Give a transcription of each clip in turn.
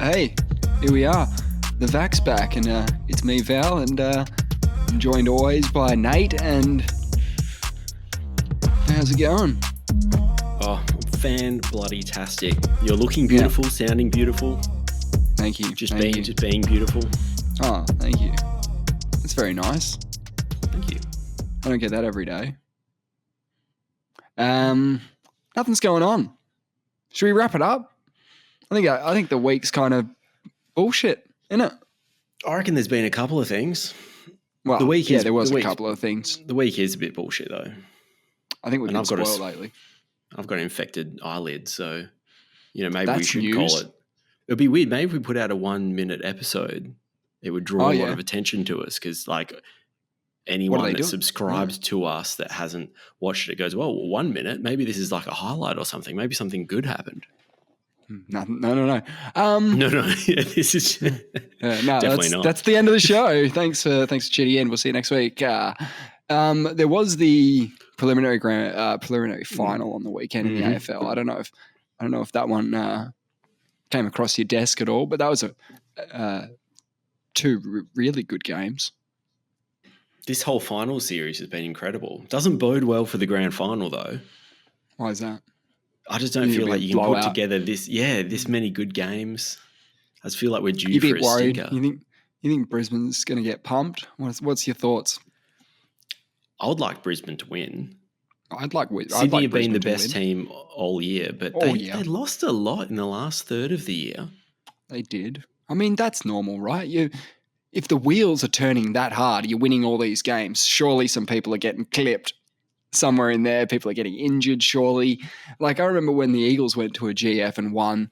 Hey, here we are. The Vac's back, and it's me, Val, and I'm joined always by Nate. And how's it going? Oh, fan-bloody-tastic. You're looking beautiful, sounding beautiful. Thank you. Just being beautiful. Oh, thank you. That's very nice. Thank you. I don't get that every day. Nothing's going on. Should we wrap it up? I think the week's kind of bullshit, isn't it? I reckon there's been a couple of things. Well, there was a couple of things. The week is a bit bullshit, though. I think we've been spoiled lately. I've got an infected eyelid, so, maybe That's we should news. call it. It would be weird. Maybe if we put out a 1-minute episode, it would draw a lot of attention to us because, anyone that subscribes to us that hasn't watched it goes, well, 1 minute, maybe this is like a highlight or something. Maybe something good happened. No. No. This is definitely not. That's the end of the show. Thanks for tuning in. We'll see you next week. There was the preliminary final on the weekend in the AFL. I don't know if that one came across your desk at all, but that was two really good games. This whole final series has been incredible. Doesn't bode well for the grand final, though. Why is that? I just don't feel like you can put together this many good games. I just feel like we're due for a stinker. You think Brisbane's going to get pumped? What's your thoughts? I would like Brisbane to win. Sydney have been the best team all year, but they lost a lot in the last third of the year. They did. I mean, that's normal, right? If the wheels are turning that hard, you're winning all these games, surely some people are getting clipped somewhere in there. People are getting injured, surely. Like, I remember when the Eagles went to a GF and won,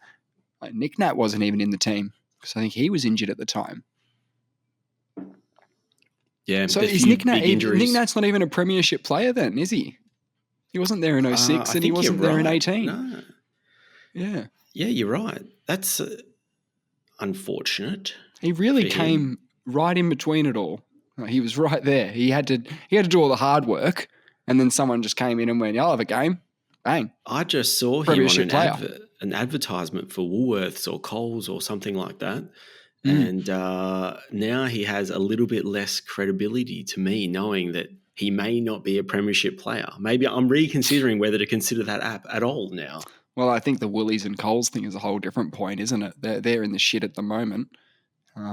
Nick Nat wasn't even in the team because I think he was injured at the time. Yeah. So is Nick Nat's not even a premiership player then, is he? He wasn't there in 06 and he wasn't there in 18. No. Yeah. Yeah, you're right. That's unfortunate. He really came right in between it all. He was right there. He had to do all the hard work, and then someone just came in and went, "I'll have a game." Bang. I just saw him on an advertisement for Woolworths or Coles or something like that. And now he has a little bit less credibility to me, knowing that he may not be a premiership player. Maybe I'm reconsidering whether to consider that app at all now. Well, I think the Woolies and Coles thing is a whole different point, isn't it? They're in the shit at the moment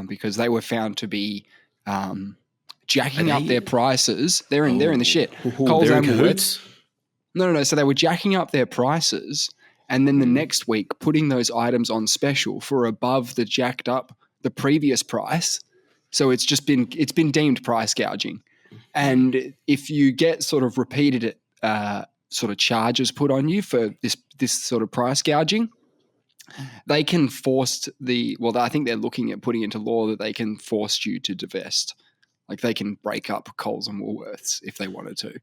because they were found to be jacking up their prices. They're in the shit. Coles and Woolworths. No. So they were jacking up their prices, and then the next week putting those items on special for above the previous price. So it's been deemed price gouging. And if you get sort of repeated sort of charges put on you for this sort of price gouging, they can force I think they're looking at putting into law that they can force you to divest. Like they can break up Coles and Woolworths if they wanted to.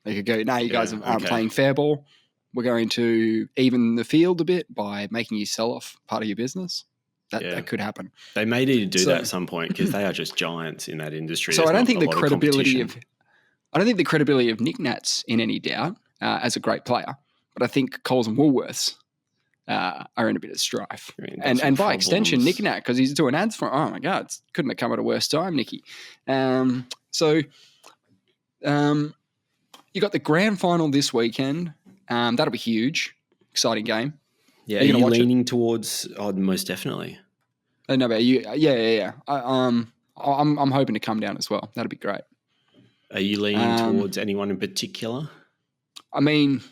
They could go, no, you guys aren't playing fair ball. We're going to even the field a bit by making you sell off part of your business. That could happen. They may need to do that at some point because they are just giants in that industry. So I don't think the credibility of Nick Nat's in any doubt as a great player, but I think Coles and Woolworths are in a bit of strife. And by extension, Nick Nat, because he's doing ads for, oh my God, couldn't have come at a worse time, Nicky. So you got the grand final this weekend. That'll be huge. Exciting game. Yeah, are you leaning towards? Oh, most definitely. No, but you, yeah. I'm hoping to come down as well. That'd be great. Are you leaning towards anyone in particular? I mean,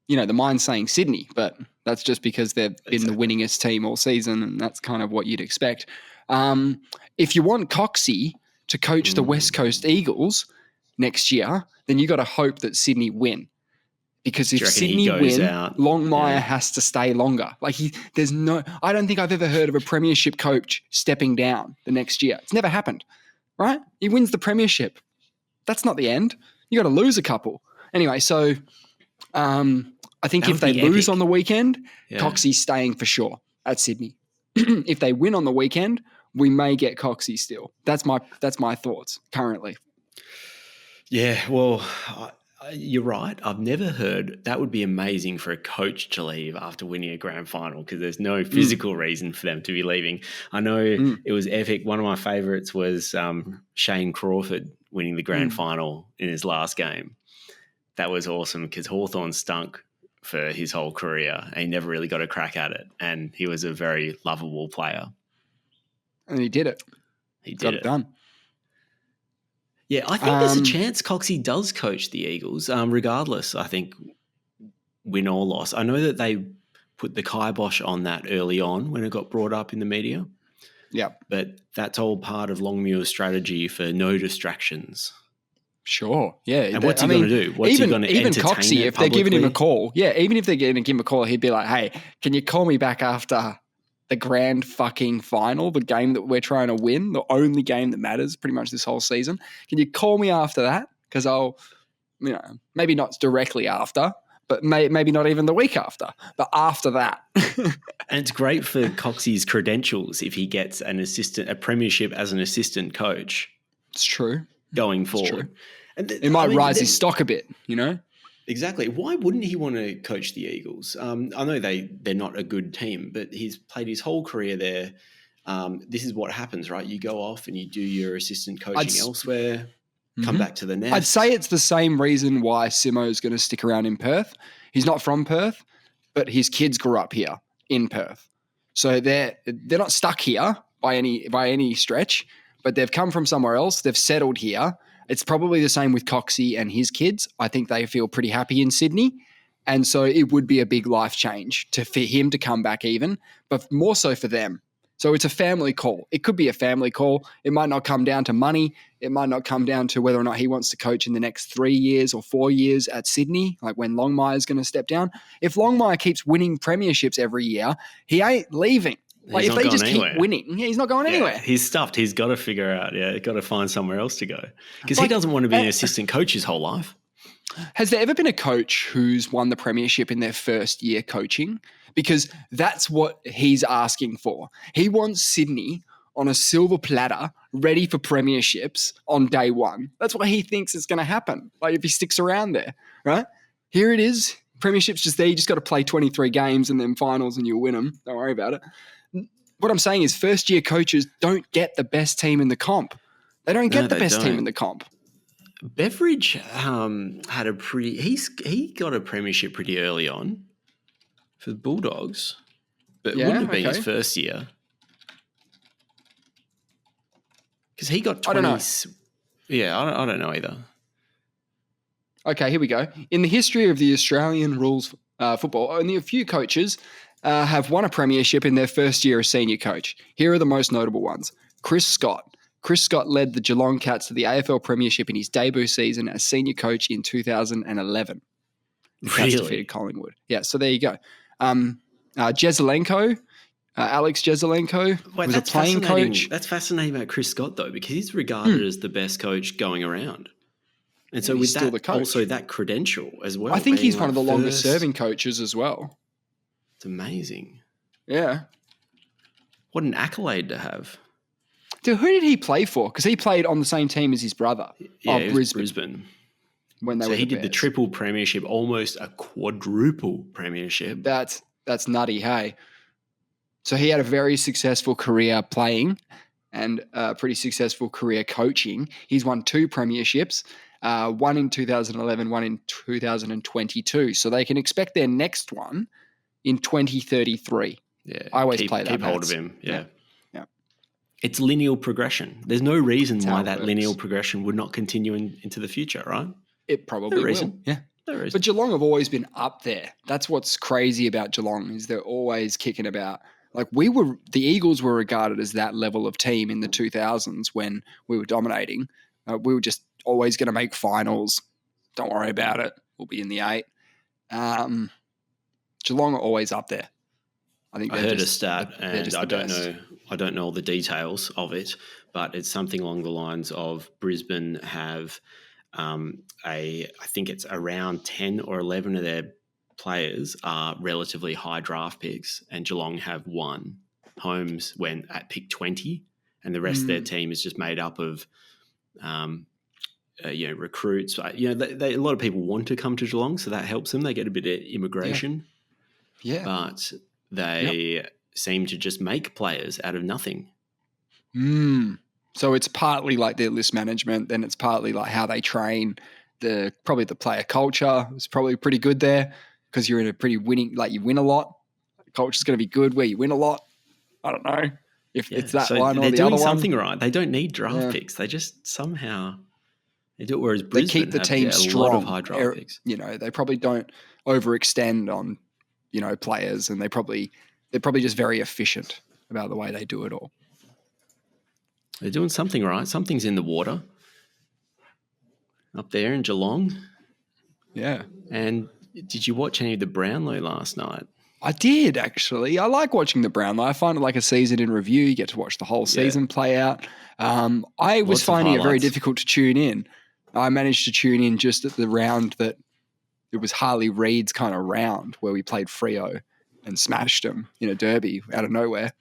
the mind's saying Sydney, but that's just because they've been the winningest team all season, and that's kind of what you'd expect. If you want Coxie to coach the West Coast Eagles next year, then you got to hope that Sydney win. Because if Sydney win, Longmire has to stay longer. I don't think I've ever heard of a premiership coach stepping down the next year. It's never happened, right? He wins the premiership. That's not the end. You got to lose a couple. Anyway, so I think if they lose on the weekend, Coxie's staying for sure at Sydney. If they win on the weekend, we may get Coxie still. That's my thoughts currently. Yeah, well, You're right. I've never heard that would be amazing for a coach to leave after winning a grand final because there's no physical reason for them to be leaving. I know it was epic. One of my favourites was Shane Crawford winning the grand final in his last game. That was awesome because Hawthorn stunk for his whole career and he never really got a crack at it. And he was a very lovable player. And he did it. He got it done. Yeah, I think there's a chance Coxie does coach the Eagles, regardless, I think, win or loss. I know that they put the kibosh on that early on when it got brought up in the media. Yeah. But that's all part of Longmuir's strategy for no distractions. Sure. Yeah. And what's he going to do? What's he going to even entertain Coxie, if they're giving him a call, even if they're going to give him a call, he'd be like, hey, can you call me back after the grand fucking final, the game that we're trying to win, the only game that matters pretty much this whole season? Can you call me after that? Because I'll, maybe not directly after, but maybe not even the week after, but after that. And it's great for Coxie's credentials if he gets a premiership as an assistant coach. It's true. Going forward. It's true. And it might rise his stock a bit, Exactly. Why wouldn't he want to coach the Eagles? I know they're not a good team, but he's played his whole career there. This is what happens, right? You go off and you do your assistant coaching elsewhere, come back to the nest. I'd say it's the same reason why Simo's going to stick around in Perth. He's not from Perth, but his kids grew up here in Perth. So they're not stuck here by any stretch, but they've come from somewhere else. They've settled here. It's probably the same with Coxie and his kids. I think they feel pretty happy in Sydney. And so it would be a big life change for him to come back even, but more so for them. So it's a family call. It could be a family call. It might not come down to money. It might not come down to whether or not he wants to coach in the next 3 years or 4 years at Sydney, like when Longmire's going to step down. If Longmire keeps winning premierships every year, he ain't leaving. Like if they just keep winning, he's not going anywhere. He's stuffed. He's got to figure out, got to find somewhere else to go because he doesn't want to be an assistant coach his whole life. Has there ever been a coach who's won the premiership in their first year coaching? Because that's what he's asking for. He wants Sydney on a silver platter, ready for premierships on day one. That's what he thinks is going to happen. Like if he sticks around there, right? Here it is. Premiership's just there. You just got to play 23 games and then finals and you'll win them. Don't worry about it. What I'm saying is first-year coaches don't get the best team in the comp. They don't get the best team in the comp. Beveridge had he got a premiership pretty early on for the Bulldogs, but it wouldn't have been his first year because he got 20. I don't know. Yeah, I don't know either. Okay, here we go. In the history of the Australian rules football, only a few coaches have won a premiership in their first year as senior coach. Here are the most notable ones. Chris Scott. Chris Scott led the Geelong Cats to the AFL premiership in his debut season as senior coach in 2011. The Cats defeated Collingwood. Yeah, so there you go. Jezelenko, Alex Jezelenko was a playing coach. That's fascinating about Chris Scott, though, because he's regarded as the best coach going around. And so with that, also that credential as well. I think he's one of the longest serving coaches as well. It's amazing. Yeah. What an accolade to have. Dude, who did he play for? Because he played on the same team as his brother. Yeah, Brisbane. When they were he did the triple premiership, almost a quadruple premiership. That's nutty, hey? So he had a very successful career playing and a pretty successful career coaching. He's won 2 premierships, one in 2011, one in 2022. So they can expect their next one in 2033. Yeah, I always play that. Keep hold of him. Yeah. It's lineal progression. There's no reason why that lineal progression would not continue into the future, right? It probably will. Yeah. But Geelong have always been up there. That's what's crazy about Geelong is they're always kicking about. Like the Eagles were regarded as that level of team in the 2000s when we were dominating. We were just always going to make finals. Don't worry about it. We'll be in the 8. Geelong are always up there. I heard a stat, and I don't know all the details of it, but it's something along the lines of Brisbane have I think it's around 10 or 11 of their players are relatively high draft picks, and Geelong have 1. Holmes went at pick 20, and the rest of their team is just made up of recruits. A lot of people want to come to Geelong, so that helps them. They get a bit of immigration. Yeah. But they seem to just make players out of nothing. So it's partly like their list management, then it's partly like how they train. Probably the player culture is probably pretty good there because you're in a pretty winning, like you win a lot. The culture's going to be good where you win a lot. I don't know if it's that one or the other one. They're doing something right. They don't need draft picks. They just somehow they do it. Whereas Brisbane they keep the team strong. A lot of high draft picks. They probably don't overextend on players, and they're probably just very efficient about the way they do it all. They're doing something right. Something's in the water up there in Geelong. Yeah. And did you watch any of the Brownlow last night? I did, actually. I like watching the Brownlow. I find it like a season in review. You get to watch the whole season play out. I was finding it very difficult to tune in. I managed to tune in just at the round that it was Harley Reid's kind of round where we played Freo and smashed them in a derby out of nowhere.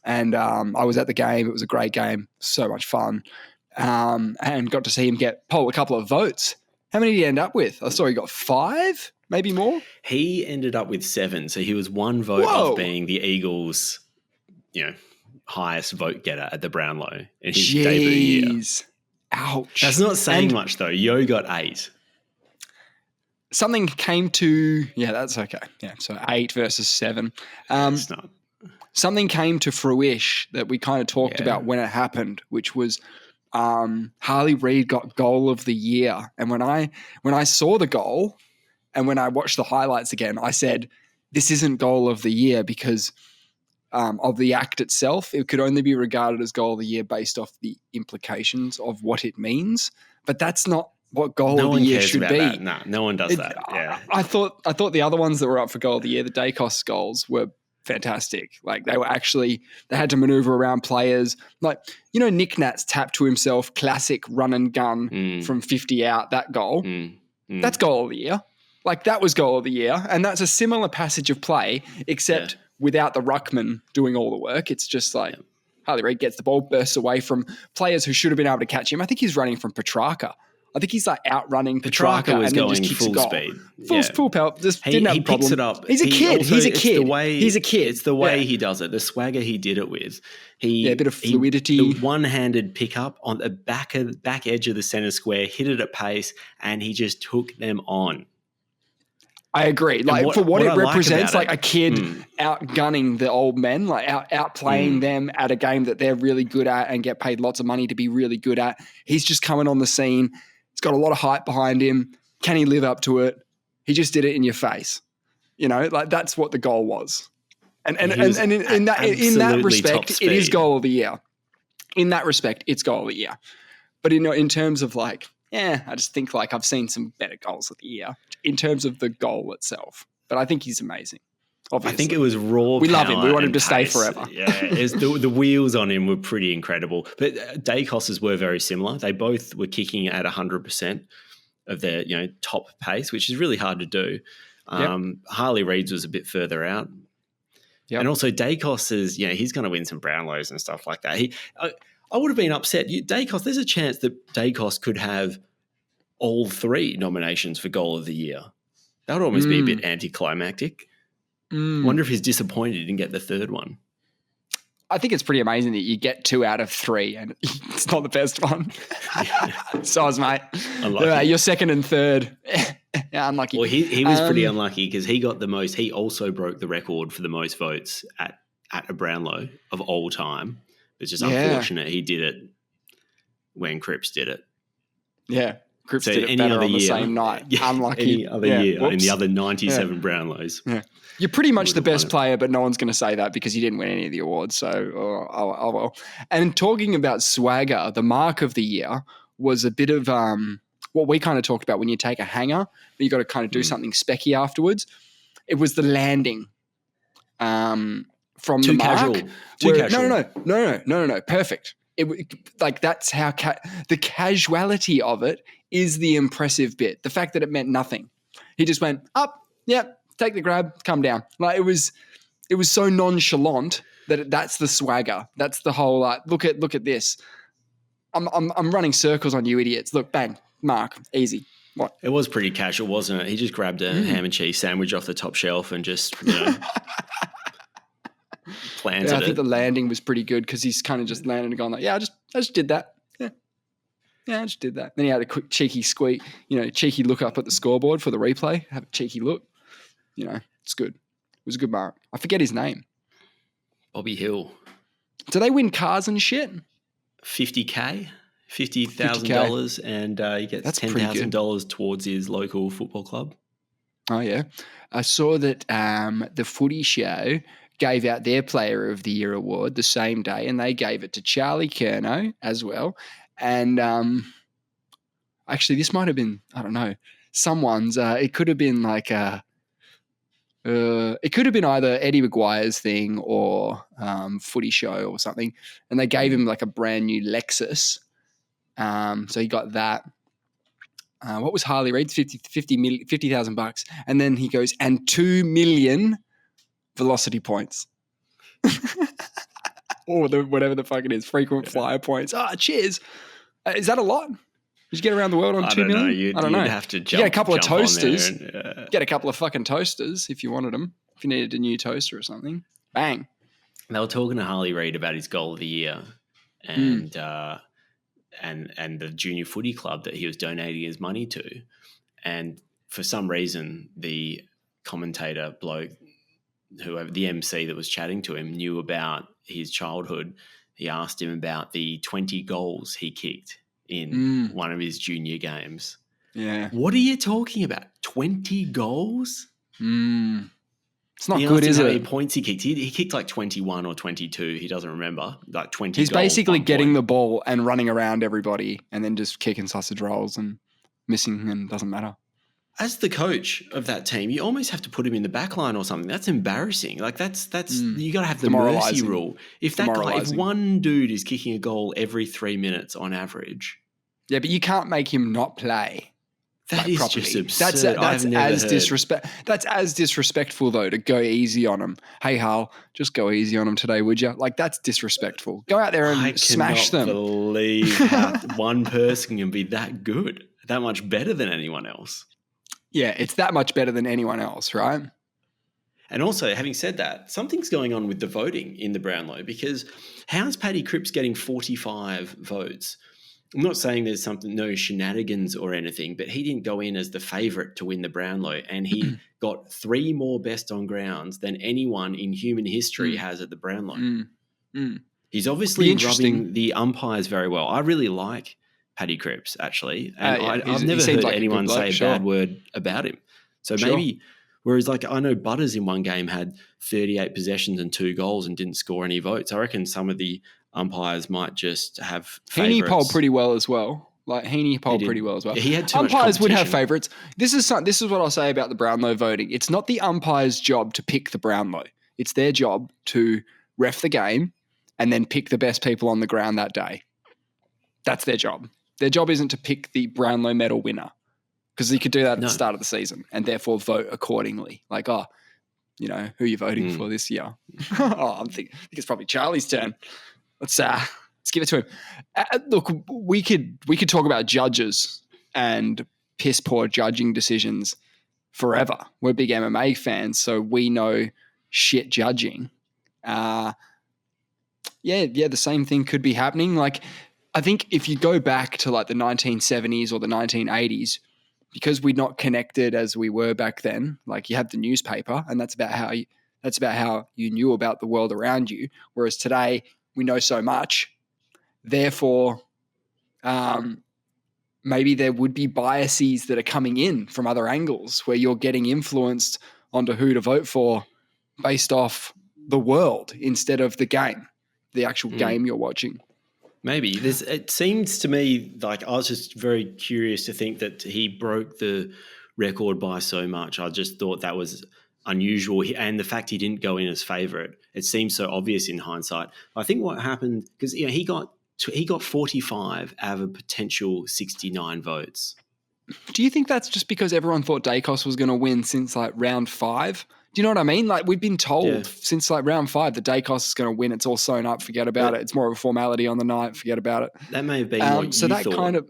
And I was at the game. It was a great game. So much fun. And got to see him poll a couple of votes. How many did he end up with? I saw he got 5, maybe more. He ended up with 7. So he was 1 vote off being the Eagles, highest vote getter at the Brownlow in his debut year. Ouch. That's not saying much though. Yo got 8. Something came to, that's okay. Yeah, so 8 versus 7. It's not. Something came to fruition that we kind of talked about when it happened, which was Harley Reid got goal of the year. And when I saw the goal and when I watched the highlights again, I said, this isn't goal of the year because of the act itself. It could only be regarded as goal of the year based off the implications of what it means. But that's not what goal of the year should be. That. No, no one does that. Yeah. I thought the other ones that were up for goal of the year, the Daicos goals, were fantastic. Like they had to maneuver around players. Like, Nick Nat's tap to himself, classic run and gun from 50 out, that goal. That's goal of the year. Like that was goal of the year. And that's a similar passage of play, except without the ruckman doing all the work. It's just like Harley Reid gets the ball, bursts away from players who should have been able to catch him. I think he's running from Petrarca. I think he's like outrunning Petrarca was and then going just kicks full a goal. speed. Full pelt. Just didn't have a problem. Picks it up. He's a kid. He's a kid. He's a kid. It's the way he does it. The swagger he did it with. A bit of fluidity. The one-handed pickup on the back edge of the centre square, hit it at pace, and he just took them on. I agree. Like for what it represents, like a kid outgunning the old men, like outplaying them at a game that they're really good at and get paid lots of money to be really good at. He's just coming on the scene. He's got a lot of hype behind him. Can he live up to it? He just did it in your face. Like that's what the goal was. And in that respect, it is goal of the year. In that respect, it's goal of the year. But in terms of like, I just think like I've seen some better goals of the year in terms of the goal itself. But I think he's amazing. Obviously. I think it was raw. We love him. We want him to stay pace. forever. The wheels on him were pretty incredible. But Daicos's were very similar. They both were kicking at 100% of their top pace, which is really hard to do. Harley Reid's was a bit further out. Yep. And also Daicos's, he's going to win some Brownlows and stuff like that. I would have been upset. Daicos, there's a chance that Daicos could have all 3 nominations for goal of the year. That would almost be a bit anticlimactic. Wonder if he's disappointed he didn't get the 3rd one. I think it's pretty amazing that you get 2 out of 3 and it's not the best one. Soz, mate. You're 2nd and 3rd. Unlucky. Well, he was pretty unlucky because he got the most. He also broke the record for the most votes at a Brownlow of all time. It's just unfortunate he did it when Cripps did it. Yeah. Cripps did it better on the same night. Unlucky. Any other year in the other 97 Brownlows. Yeah. You're pretty much the best player, but no one's going to say that because you didn't win any of the awards. So, oh well. And talking about swagger, the mark of the year was a bit of what we kind of talked about when you take a hanger, but you got to kind of do something specky afterwards. It was the landing from too the mark. Casual. Too casual. No. Perfect. That's how the casuality of it is the impressive bit. The fact that it meant nothing. He just went up. Yep. Take the grab, come down. Like it was so nonchalant that's the swagger. That's the whole look at this. I'm running circles on you idiots. Look, bang, mark, easy. What? It was pretty casual, wasn't it? He just grabbed a ham and cheese sandwich off the top shelf and just, planted it. I think the landing was pretty good because he's kind of just landed and gone like, yeah, I just did that. Yeah, I just did that. Then he had a quick cheeky squeak, cheeky look up at the scoreboard for the replay. Have a cheeky look. It's good. It was a good mark. I forget his name. Bobby Hill. Do they win cars and shit? $50,000, $50,000, and he gets $10,000 towards his local football club. Oh, yeah. I saw that the Footy Show gave out their Player of the Year award the same day, and they gave it to Charlie Curnow as well. And actually, this might have been, I don't know, someone's. It could have been like it could have been either Eddie Maguire's thing or Footy Show or something. And they gave him like a brand new Lexus. So he got that. What was Harley Reid's? $50,000. And then he goes, and 2 million velocity points. Or whatever the fuck it is, frequent flyer points. Cheers. Is that a lot? Did you get around the world on 2 million? I don't know. You'd have to jump. You get a couple of toasters. And, get a couple of fucking toasters if you wanted them. If you needed a new toaster or something. Bang. They were talking to Harley Reid about his goal of the year and the junior footy club that he was donating his money to. And for some reason, the commentator bloke, whoever the MC that was chatting to him, knew about his childhood. He asked him about the 20 goals he kicked in one of his junior games. Yeah. What are you talking about? 20 goals? It's not good, is it? How many points he kicked? He kicked like 21 or 22. He doesn't remember. Like 20 He's goals, basically getting the ball and running around everybody and then just kicking sausage rolls and missing and doesn't matter. As the coach of that team, you almost have to put him in the back line or something. That's embarrassing. Like that's you got to have the mercy rule. If one dude is kicking a goal every 3 minutes on average. Yeah, but you can't make him not play. That is properly. just absurd. That's as disrespectful though to go easy on him. Hey Hal, just go easy on him today, would you? Like that's disrespectful. Go out there and smash them. I cannot believe how one person can be that good, that much better than anyone else. Yeah, it's that much better than anyone else, right? And also, having said that, something's going on with the voting in the Brownlow because how's Paddy Cripps getting 45 votes? I'm not saying there's no shenanigans or anything, but he didn't go in as the favourite to win the Brownlow, and he got 3 more best on grounds than anyone in human history has at the Brownlow. He's obviously rubbing the umpires very well. I really like Paddy Cripps, actually, and I've never heard anyone say a bad word about him. So maybe, whereas like I know Butters in one game had 38 possessions and 2 goals and didn't score any votes. I reckon some of the umpires might just have favourites. Heaney polled pretty well as well. He had too umpires much would have favourites. This is what I'll say about the Brownlow voting. It's not the umpire's job to pick the Brownlow. It's their job to ref the game and then pick the best people on the ground that day. That's their job. Their job isn't to pick the Brownlow medal winner because you could do that at the start of the season and therefore vote accordingly. Like, who are you voting for this year? I think it's probably Charlie's turn. Let's give it to him. Look, we could talk about judges and piss poor judging decisions forever. We're big MMA fans, so we know shit judging. The same thing could be happening. Like, I think if you go back to like the 1970s or the 1980s, because we're not connected as we were back then, like you have the newspaper, and that's about how you knew about the world around you. Whereas today, we know so much. Therefore, maybe there would be biases that are coming in from other angles where you're getting influenced onto who to vote for based off the world instead of the game, the actual game you're watching. Maybe. It seems to me like I was just very curious to think that he broke the record by so much. I just thought that was unusual. And the fact he didn't go in as favourite, it seems so obvious in hindsight. I think what happened, because he got 45 out of a potential 69 votes. Do you think that's just because everyone thought Daicos was going to win since like round 5? Do you know what I mean? Like we've been told since like round 5 that Daicos is going to win. It's all sewn up. Forget about it. It's more of a formality on the night. Forget about it. That may have been what so you that thought. kind of.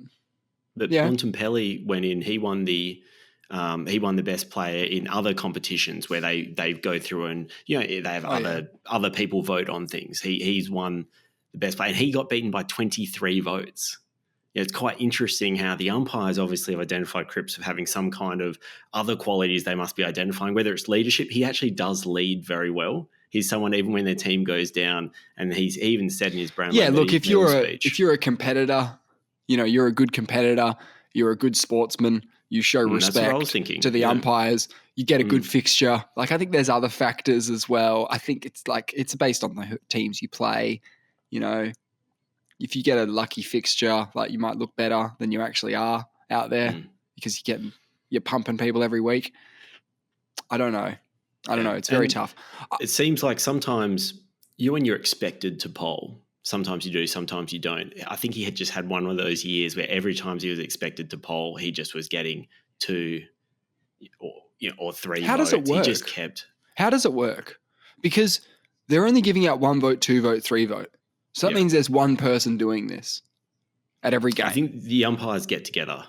But Bontempelli went in. He won the best player in other competitions where they go through and they have other people vote on things. He's won the best player, and he got beaten by 23 votes. It's quite interesting how the umpires obviously have identified Cripps of having some kind of other qualities they must be identifying, whether it's leadership. He actually does lead very well. He's someone, even when their team goes down, and he even said in his Brownlow look, if you're a competitor, you're a good competitor, you're a good sportsman, you show respect to the umpires, you get a good fixture. Like I think there's other factors as well. I think it's based on the teams you play, If you get a lucky fixture, like you might look better than you actually are out there because you're pumping people every week. I don't know. It's very tough. It seems like sometimes when you're expected to poll, sometimes you do, sometimes you don't. I think he had just had one of those years where every time he was expected to poll, he just was getting 2 or 3 How votes. Does it work? He just kept. How does it work? Because they're only giving out 1 vote, 2 vote, 3 vote. So that means there's one person doing this at every game. I think the umpires get together.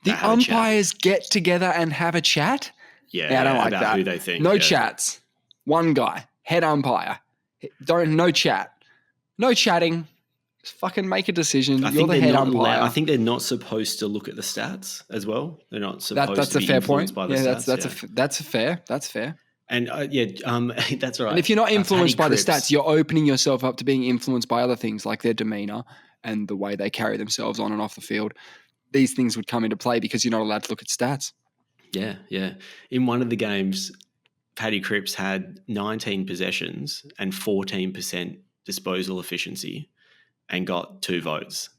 The umpires get together and have a chat? Yeah, I don't like about that. Who they think. No chats. One guy, head umpire. No chat. No chatting. Just fucking make a decision. You're the head umpire. I think they're not supposed to look at the stats as well. They're not supposed to be influenced by the stats. That's fair. That's fair. And that's right. And if you're not influenced by the stats, you're opening yourself up to being influenced by other things like their demeanor and the way they carry themselves on and off the field. These things would come into play because you're not allowed to look at stats. Yeah, yeah. In one of the games, Paddy Cripps had 19 possessions and 14% disposal efficiency and got 2 votes.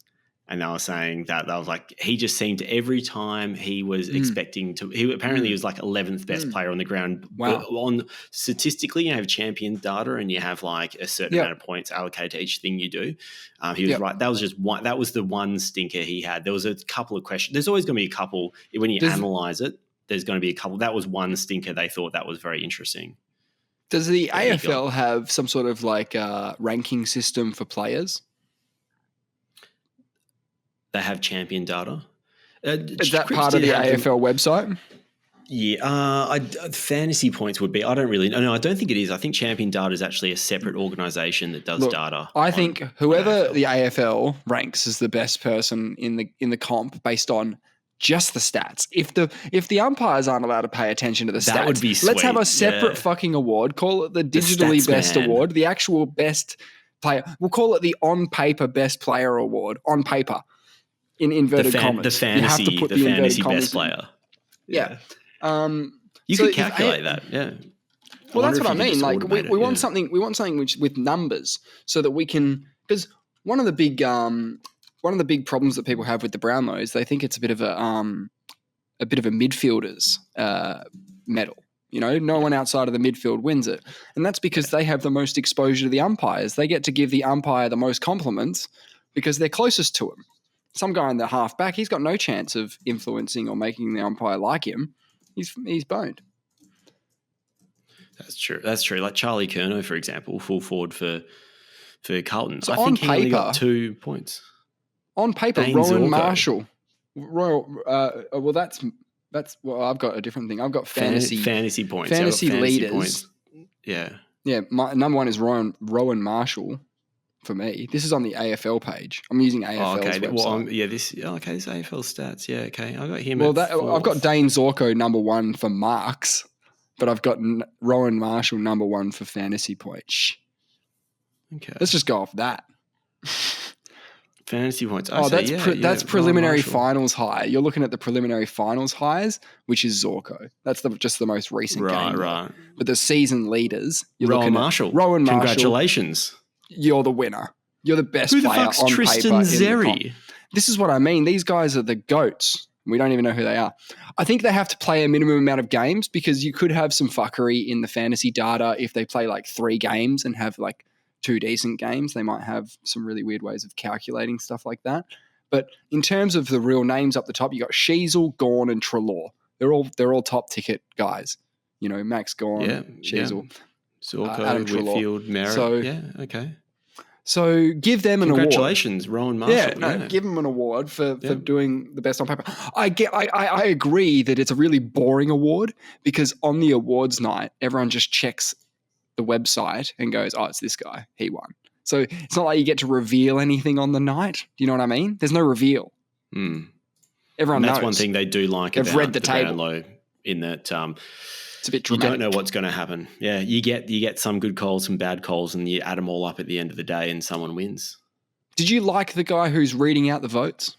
And they were saying that was like, he just seemed every time he was expecting to, he was like 11th best player on the ground. Wow. Statistically, you have champion data and you have like a certain amount of points allocated to each thing you do. He was right. That was just one, that was the one stinker he had. There was a couple of questions. There's always going to be a couple when you analyze it. There's going to be a couple. That was one stinker. They thought that was very interesting. Does the AFL have some sort of like ranking system for players? They have champion data. Is that part of the AFL website? Yeah, fantasy points would be. I don't really know. No, I don't think it is. I think champion data is actually a separate organisation that does data. I think whoever the AFL ranks as the best person in the comp based on just the stats. If the umpires aren't allowed to pay attention to the stats, that would be sweet. Let's have a separate fucking award. Call it the digitally best award, the actual best player. We'll call it the on paper best player award. On paper. In inverted commas. The fantasy best player. Yeah. You could calculate that. Yeah. Well, that's what I mean. Like we want something. We want something with numbers so that we can. Because one of the big problems that people have with the Brownlow is they think it's a bit of a midfielder's medal. No one outside of the midfield wins it, and that's because they have the most exposure to the umpires. They get to give the umpire the most compliments because they're closest to him. Some guy in the half back, he's got no chance of influencing or making the umpire like him. He's boned. That's true. Like Charlie Curnow, for example, full forward for Carlton. So I think he only got 2 points. On paper, Rowan Marshall. That's I've got a different thing. I've got fantasy points. Fantasy leaders. Points. Yeah. Yeah, my number one is Rowan Marshall. For me, this is on the AFL page. I'm using AFL's website. Well, this AFL stats. Yeah, okay. I got him. I've got Dane Zorko number 1 for marks, but I've got Rowan Marshall number 1 for fantasy points. Okay, let's just go off that. Fantasy points. That's preliminary finals high. You're looking at the preliminary finals highs, which is Zorko. That's just the most recent game. Right. But the season leaders, Rowan Marshall. Congratulations. You're the winner. You're the best player on paper. Who the fuck's Tristan Zeri? This is what I mean. These guys are the GOATs. We don't even know who they are. I think they have to play a minimum amount of games because you could have some fuckery in the fantasy data if they play like 3 games and have like 2 decent games. They might have some really weird ways of calculating stuff like that. But in terms of the real names up the top, you got Sheasel, Gawn, and Treloar. They're all top ticket guys. Max Gawn, Cheezel. Sorko, Adam Trelaw. Whitfield, Merritt. So, okay. So give them an award. Congratulations, Rowan Marshall. Give them an award for doing the best on paper. I agree that it's a really boring award because on the awards night, everyone just checks the website and goes, oh, it's this guy. He won. So it's not like you get to reveal anything on the night. Do you know what I mean? There's no reveal. Everyone knows. That's one thing they do like They've about read the table. Brownlow in that it's a bit dramatic. You don't know what's going to happen. Yeah, you get some good calls, some bad calls, and you add them all up at the end of the day and someone wins. Did you like the guy who's reading out the votes?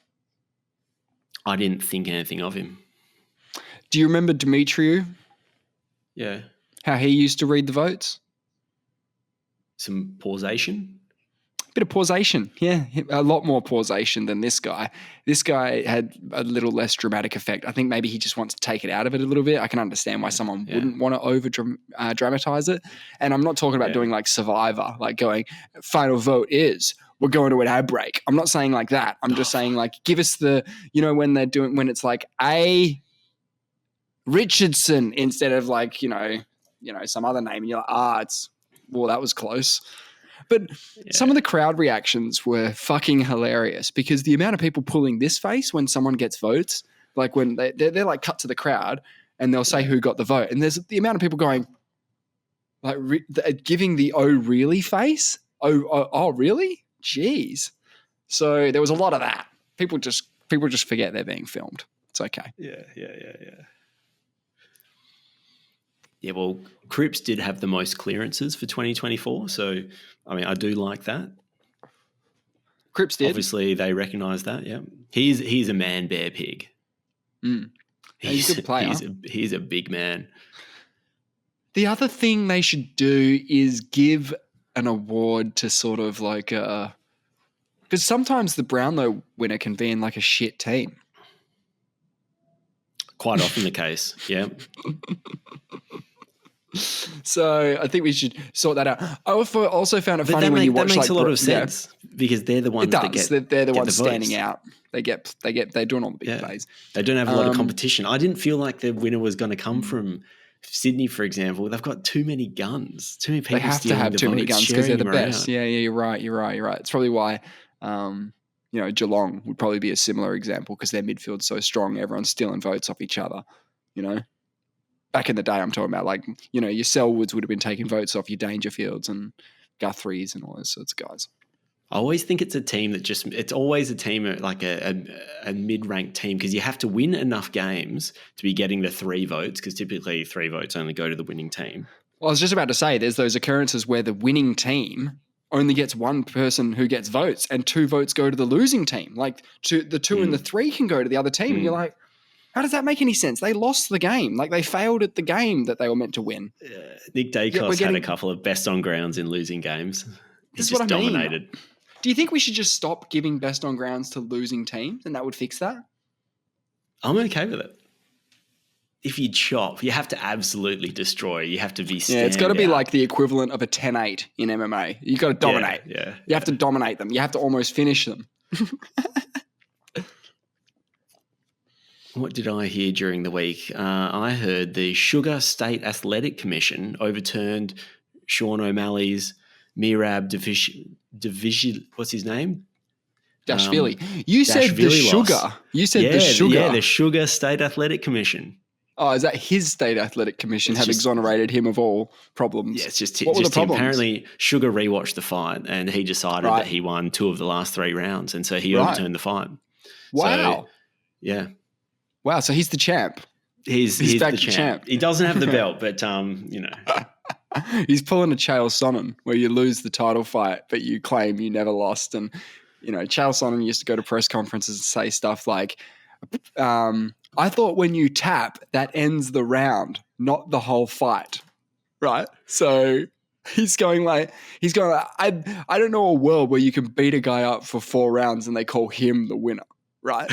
I didn't think anything of him. Do you remember Dimitriou? Yeah. How he used to read the votes? Some pausation? Bit of pausation, yeah. A lot more pausation than this guy. This guy had a little less dramatic effect. I think maybe he just wants to take it out of it a little bit. I can understand why someone wouldn't want to over dramatize it. And I'm not talking about doing like Survivor, like going, final vote is, we're going to an ad break. I'm not saying like that. I'm just saying like, give us the, when it's like A. Richardson instead of like, some other name. And you're like, that was close. But some of the crowd reactions were fucking hilarious because the amount of people pulling this face when someone gets votes, like when they're like cut to the crowd and they'll say who got the vote. And there's the amount of people going like giving the, oh, really face? Oh, really? Jeez. So there was a lot of that. People just forget they're being filmed. It's okay. Yeah. Yeah, well, Cripps did have the most clearances for 2024, so, I do like that. Cripps did? Obviously, they recognise that, yeah. He's a man bear pig. He's a good player. He's a big man. The other thing they should do is give an award to sort of like because sometimes the Brownlow winner can be in like a shit team. Quite often the case, yeah. So I think we should sort that out. I also found it funny when you watch. That makes like, a lot of sense because they're the ones that get. They're the ones the standing out. They're doing all the big plays. They don't have a lot of competition. I didn't feel like the winner was going to come from Sydney, for example. They've got too many guns. Too many people. They have to have too many guns because they're the best. Yeah, you're right. It's probably why. Geelong would probably be a similar example because their midfield's so strong. Everyone's stealing votes off each other. Back in the day, I'm talking about like, your Selwoods would have been taking votes off your Dangerfields and Guthries and all those sorts of guys. I always think it's a team that it's always a team like a mid-ranked team because you have to win enough games to be getting the 3 votes because typically 3 votes only go to the winning team. Well, I was just about to say there's those occurrences where the winning team only gets one person who gets votes and 2 votes go to the losing team. Like the 2 and the 3 can go to the other team. And you're like, how does that make any sense? They lost the game. Like they failed at the game that they were meant to win. Nick Daicos had a couple of best on grounds in losing games. This is what I dominated. Do you think we should just stop giving best on grounds to losing teams and that would fix that? I'm okay with it. If you chop, you have to absolutely destroy. You have to be stand it's got to be out. like the equivalent of a 10-8 in MMA. You got to dominate. You have to dominate them. You have to almost finish them. What did I hear during the week? I heard the Suga State Athletic Commission overturned Sean O'Malley's Mirab Dvalishvili. What's his name? Dvalishvili. You said the Sugar. You said the Sugar. Yeah, the Suga State Athletic Commission. Oh, is that his state athletic commission have exonerated him of all problems? Yeah, it's just what were the problems? Apparently, Sugar rewatched the fight and he decided that he won 2 of the last 3 rounds, and so he overturned the fight. Wow. So, yeah. Wow, so he's the champ. He's back the champ. He doesn't have the belt, but he's pulling a Chael Sonnen where you lose the title fight, but you claim you never lost. And Chael Sonnen used to go to press conferences and say stuff like, I thought when you tap, that ends the round, not the whole fight. Right? So he's going I don't know a world where you can beat a guy up for 4 rounds and they call him the winner. Right.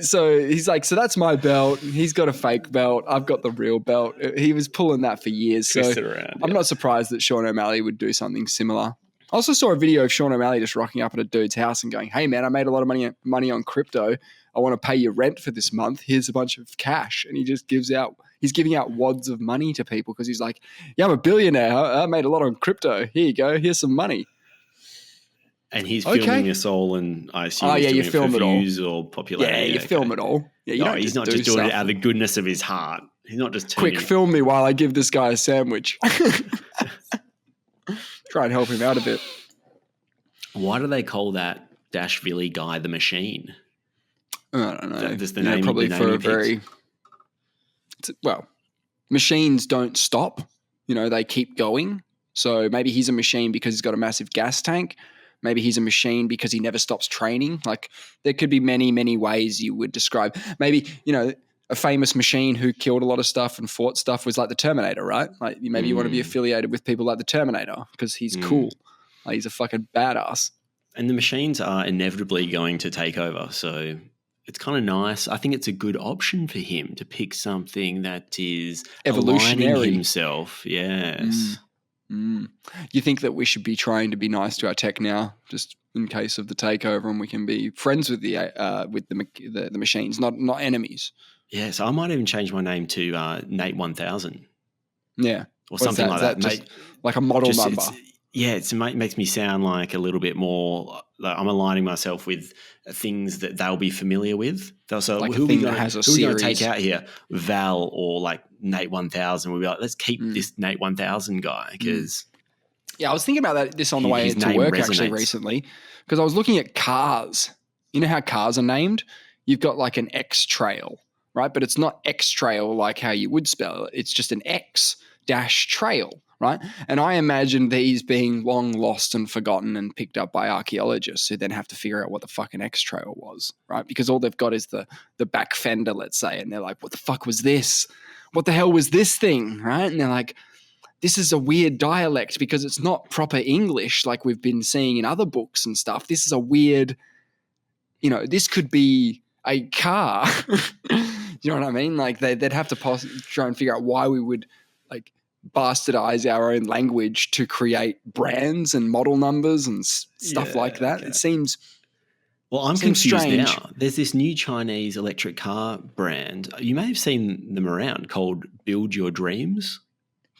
So he's like, so that's my belt. He's got a fake belt. I've got the real belt. He was pulling that for years. Twist it around, I'm not surprised that Sean O'Malley would do something similar. I also saw a video of Sean O'Malley just rocking up at a dude's house and going, hey man, I made a lot of money on crypto. I want to pay your rent for this month. Here's a bunch of cash. And he just gives out He's giving out wads of money to people because he's like, yeah, I'm a billionaire. I made a lot on crypto. Here you go. Here's some money. And he's filming us all, and I assume he's doing it for views or popularity. Yeah, you film it all. Yeah, he's not just doing it out of the goodness of his heart. He's not just quick, film me while I give this guy a sandwich. Try and help him out a bit. Why do they call that Dvalishvili guy the machine? I don't know. That's the name. Probably for a very machines don't stop. They keep going. So maybe he's a machine because he's got a massive gas tank. Maybe he's a machine because he never stops training. Like there could be many, many ways you would describe. Maybe, a famous machine who killed a lot of stuff and fought stuff was like the Terminator, right? Like maybe you want to be affiliated with people like the Terminator because he's cool. Like he's a fucking badass. And the machines are inevitably going to take over. So it's kind of nice. I think it's a good option for him to pick something that is evolutionary. Aligning himself. Yes. You think that we should be trying to be nice to our tech now, just in case of the takeover, and we can be friends with the machines, not enemies? Yeah, so I might even change my name to Nate 1000. Yeah, or something like that. Just like a model number. It makes me sound like a little bit more. Like I'm aligning myself with things that they'll be familiar with. So like who are we going to take out here? Val or like Nate 1000? We'll be like, let's keep this Nate 1000 guy because. Yeah, I was thinking about this on the way into work actually recently because I was looking at cars. You know how cars are named? You've got like an X trail, right? But it's not X trail like how you would spell it. It's just an X trail. Right. And I imagine these being long lost and forgotten and picked up by archaeologists who then have to figure out what the fucking X trail was. Right. Because all they've got is the back fender, let's say. And they're like, what the fuck was this? What the hell was this thing? Right. And they're like, this is a weird dialect because it's not proper English like we've been seeing in other books and stuff. This is a weird, this could be a car. You know what I mean? Like they'd have to try and figure out why we would like bastardize our own language to create brands and model numbers and stuff like that. Okay. It seems I'm confused strange. Now. There's this new Chinese electric car brand. You may have seen them around called Build Your Dreams.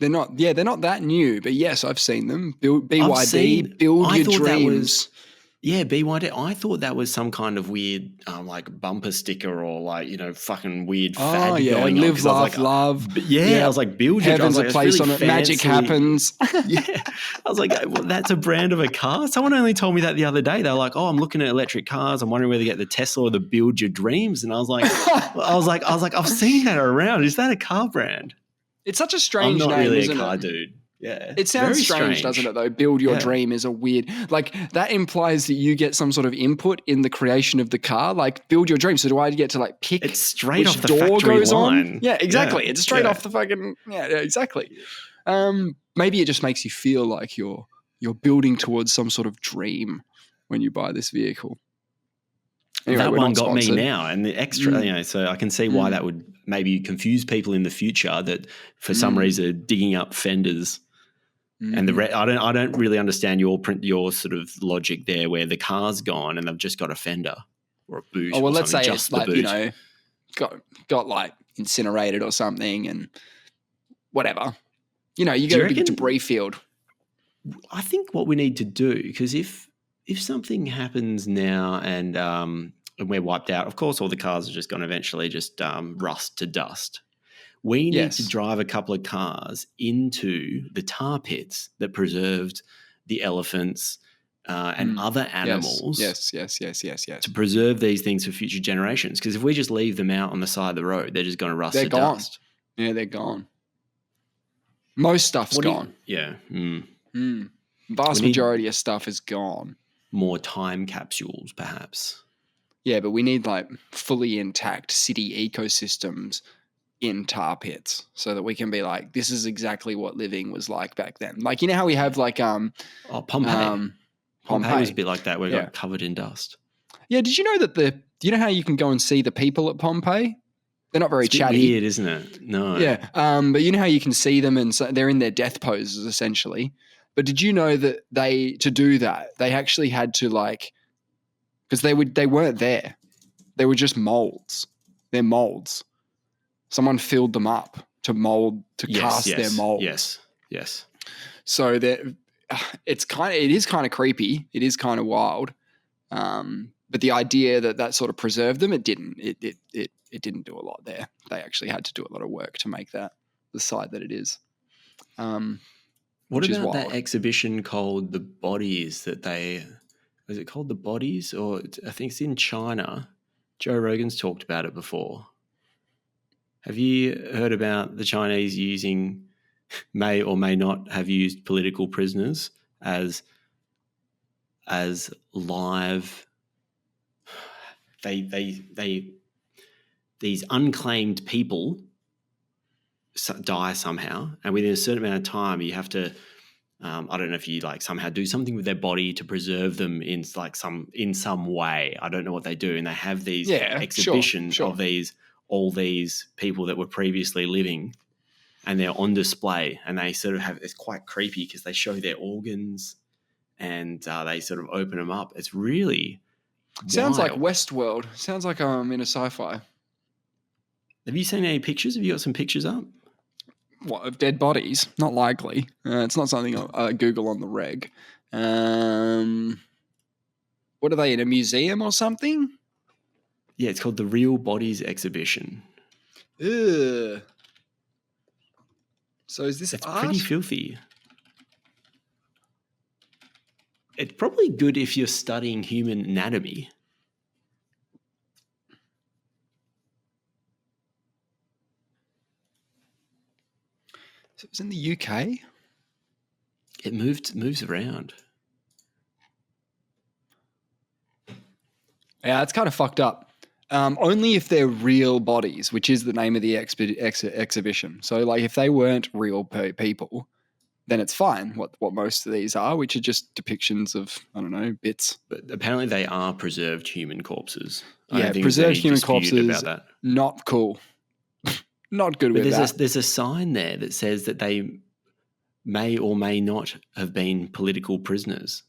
They're not that new, but yes, I've seen them. BYD, Build Your Dreams. BYD. I thought that was some kind of weird, like bumper sticker or like fucking weird fad going on. Live, laugh, love. I was like, build your. Heaven's like, a place really on it. Magic happens. I was like, well, that's a brand of a car. Someone only told me that the other day. They were like, oh, I'm looking at electric cars. I'm wondering whether to get the Tesla or the Build Your Dreams. And I was like, I've seen that around. Is that a car brand? It's such a strange name. I'm not really a car dude. Yeah. It sounds strange, doesn't it, though? Build your dream is a weird... Like, that implies that you get some sort of input in the creation of the car. Like, build your dream. So do I get to, like, pick it's straight which off the door factory goes line. On? Yeah, exactly. It's straight off the fucking... Yeah, exactly. Maybe it just makes you feel like you're building towards some sort of dream when you buy this vehicle. Anyway, that one got me now, and the extra, so I can see why that would maybe confuse people in the future that for some reason are digging up fenders. And I don't really understand your sort of logic there, where the car's gone and they've just got a fender or a boot. Oh well, let's say just it's like got like incinerated or something, and whatever. You go to a big debris field. I think what we need to do, because if something happens now and we're wiped out, of course, all the cars are just going to eventually just rust to dust. We need to drive a couple of cars into the tar pits that preserved the elephants and other animals. Yes. To preserve these things for future generations. Because if we just leave them out on the side of the road, they're just going to rust to dust. Yeah, they're gone. Most stuff's gone. Vast majority of stuff is gone. More time capsules, perhaps. Yeah, but we need like fully intact city ecosystems in tar pits so that we can be like, this is exactly what living was like back then. Like, how we have like Pompeii. Pompeii was a bit like that. We got covered in dust. Yeah, did you know that you know how you can go and see the people at Pompeii? They're not very chatty. Weird, isn't it? No. Yeah, but you know how you can see them and so they're in their death poses essentially. But did you know that to do that, they actually had to like, because they weren't there. They were just molds. They're molds. Someone filled them up to mold, to cast their mold. Yes. So that it is kind of creepy. It is kind of wild. But the idea that sort of preserved them, it didn't. It didn't do a lot there. They actually had to do a lot of work to make that the site that it is. What about that exhibition called The Bodies is it called The Bodies? Or I think it's in China. Joe Rogan's talked about it before. Have you heard about the Chinese may or may not have used political prisoners as live? These unclaimed people die somehow, and within a certain amount of time, you have to. I don't know if you somehow do something with their body to preserve them in some way. I don't know what they do, and they have these exhibitions of all these people that were previously living, and they're on display, and they sort of have. It's quite creepy because they show their organs, and they sort of open them up. It's really sounds wild. like Westworld. Sounds like I'm in a sci-fi. Have you seen any pictures? Have you got some pictures up? What, of dead bodies? Not likely. It's not something I Google on the reg. What are they, in a museum or something? Yeah, it's called the Real Bodies Exhibition. Ugh. So is this It's art? pretty filthy. It's probably good if you're studying human anatomy. So it was in the UK? It moves around. Yeah, it's kind of fucked up. Only if they're real bodies, which is the name of the exhibition. So, if they weren't real people, then it's fine. What most of these are, which are just depictions of, I don't know, bits. But apparently, they are preserved human corpses. Yeah, preserved human corpses. About that. Not cool. Not good with that. There's a sign there that says that they may or may not have been political prisoners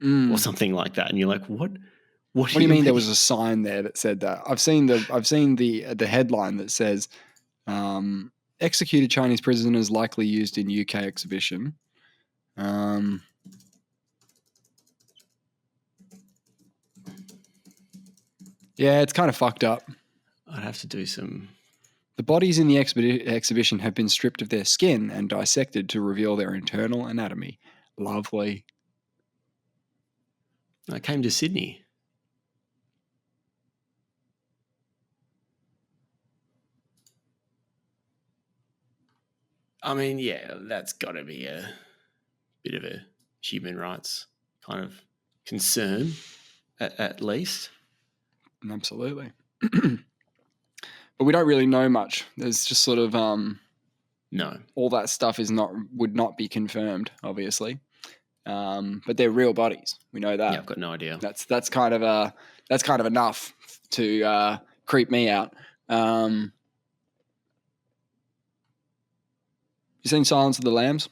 or something like that. And you're like, what? What do you mean there was a sign there that said that? I've seen the headline that says executed Chinese prisoners likely used in UK exhibition. Yeah, it's kind of fucked up. I'd have to do some. The bodies in the exhibition have been stripped of their skin and dissected to reveal their internal anatomy. Lovely. I came to Sydney. I mean, yeah, that's got to be a bit of a human rights kind of concern, at least. Absolutely. But we don't really know much. There's just sort of no. All that stuff would not be confirmed, obviously. But they're real bodies. We know that. Yeah, I've got no idea. That's kind of enough to creep me out. You seen Silence of the Lambs?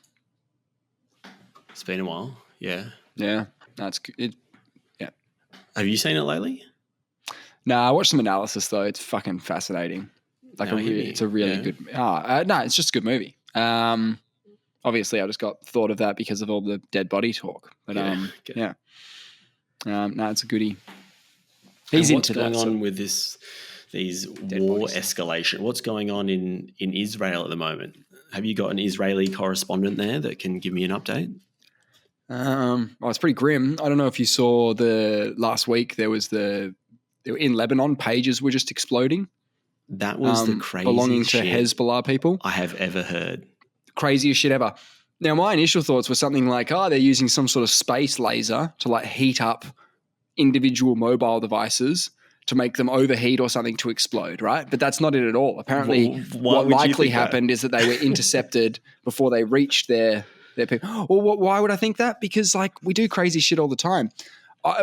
It's been a while. Yeah. Yeah. That's it. Yeah. Have you seen it lately? No, I watched some analysis though. It's fucking fascinating. It's a really good. No, it's just a good movie. Obviously, I just got thought of that because of all the dead body talk. But yeah. No, it's a goodie. He's into that. What's going on with these war escalation? What's going on in Israel at the moment? Have you got an Israeli correspondent there that can give me an update? Well, it's pretty grim. I don't know if you saw last week they were in Lebanon, pages were just exploding. That was the craziest belonging to shit Hezbollah people I have ever heard. Craziest shit ever. Now, my initial thoughts were something like, they're using some sort of space laser to heat up individual mobile devices to make them overheat or something to explode, right? But that's not it at all. Apparently, what likely happened is that they were intercepted before they reached their people. Well, why would I think that? Because we do crazy shit all the time.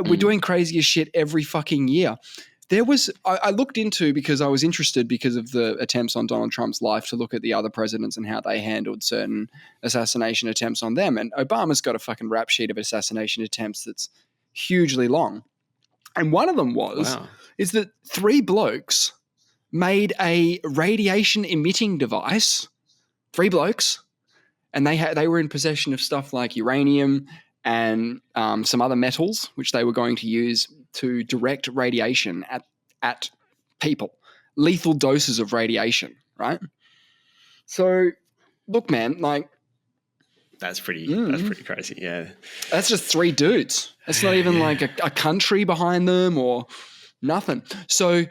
We're doing craziest shit every fucking year. I looked into, because I was interested because of the attempts on Donald Trump's life, to look at the other presidents and how they handled certain assassination attempts on them. And Obama's got a fucking rap sheet of assassination attempts that's hugely long. And one of them is that 3 blokes made a radiation emitting device 3 blokes, and they were in possession of stuff like uranium and some other metals, which they were going to use to direct radiation at people, lethal doses of radiation, right? So, look, man, like that's pretty crazy. Yeah, that's just 3 dudes. It's not even like a country behind them or nothing. So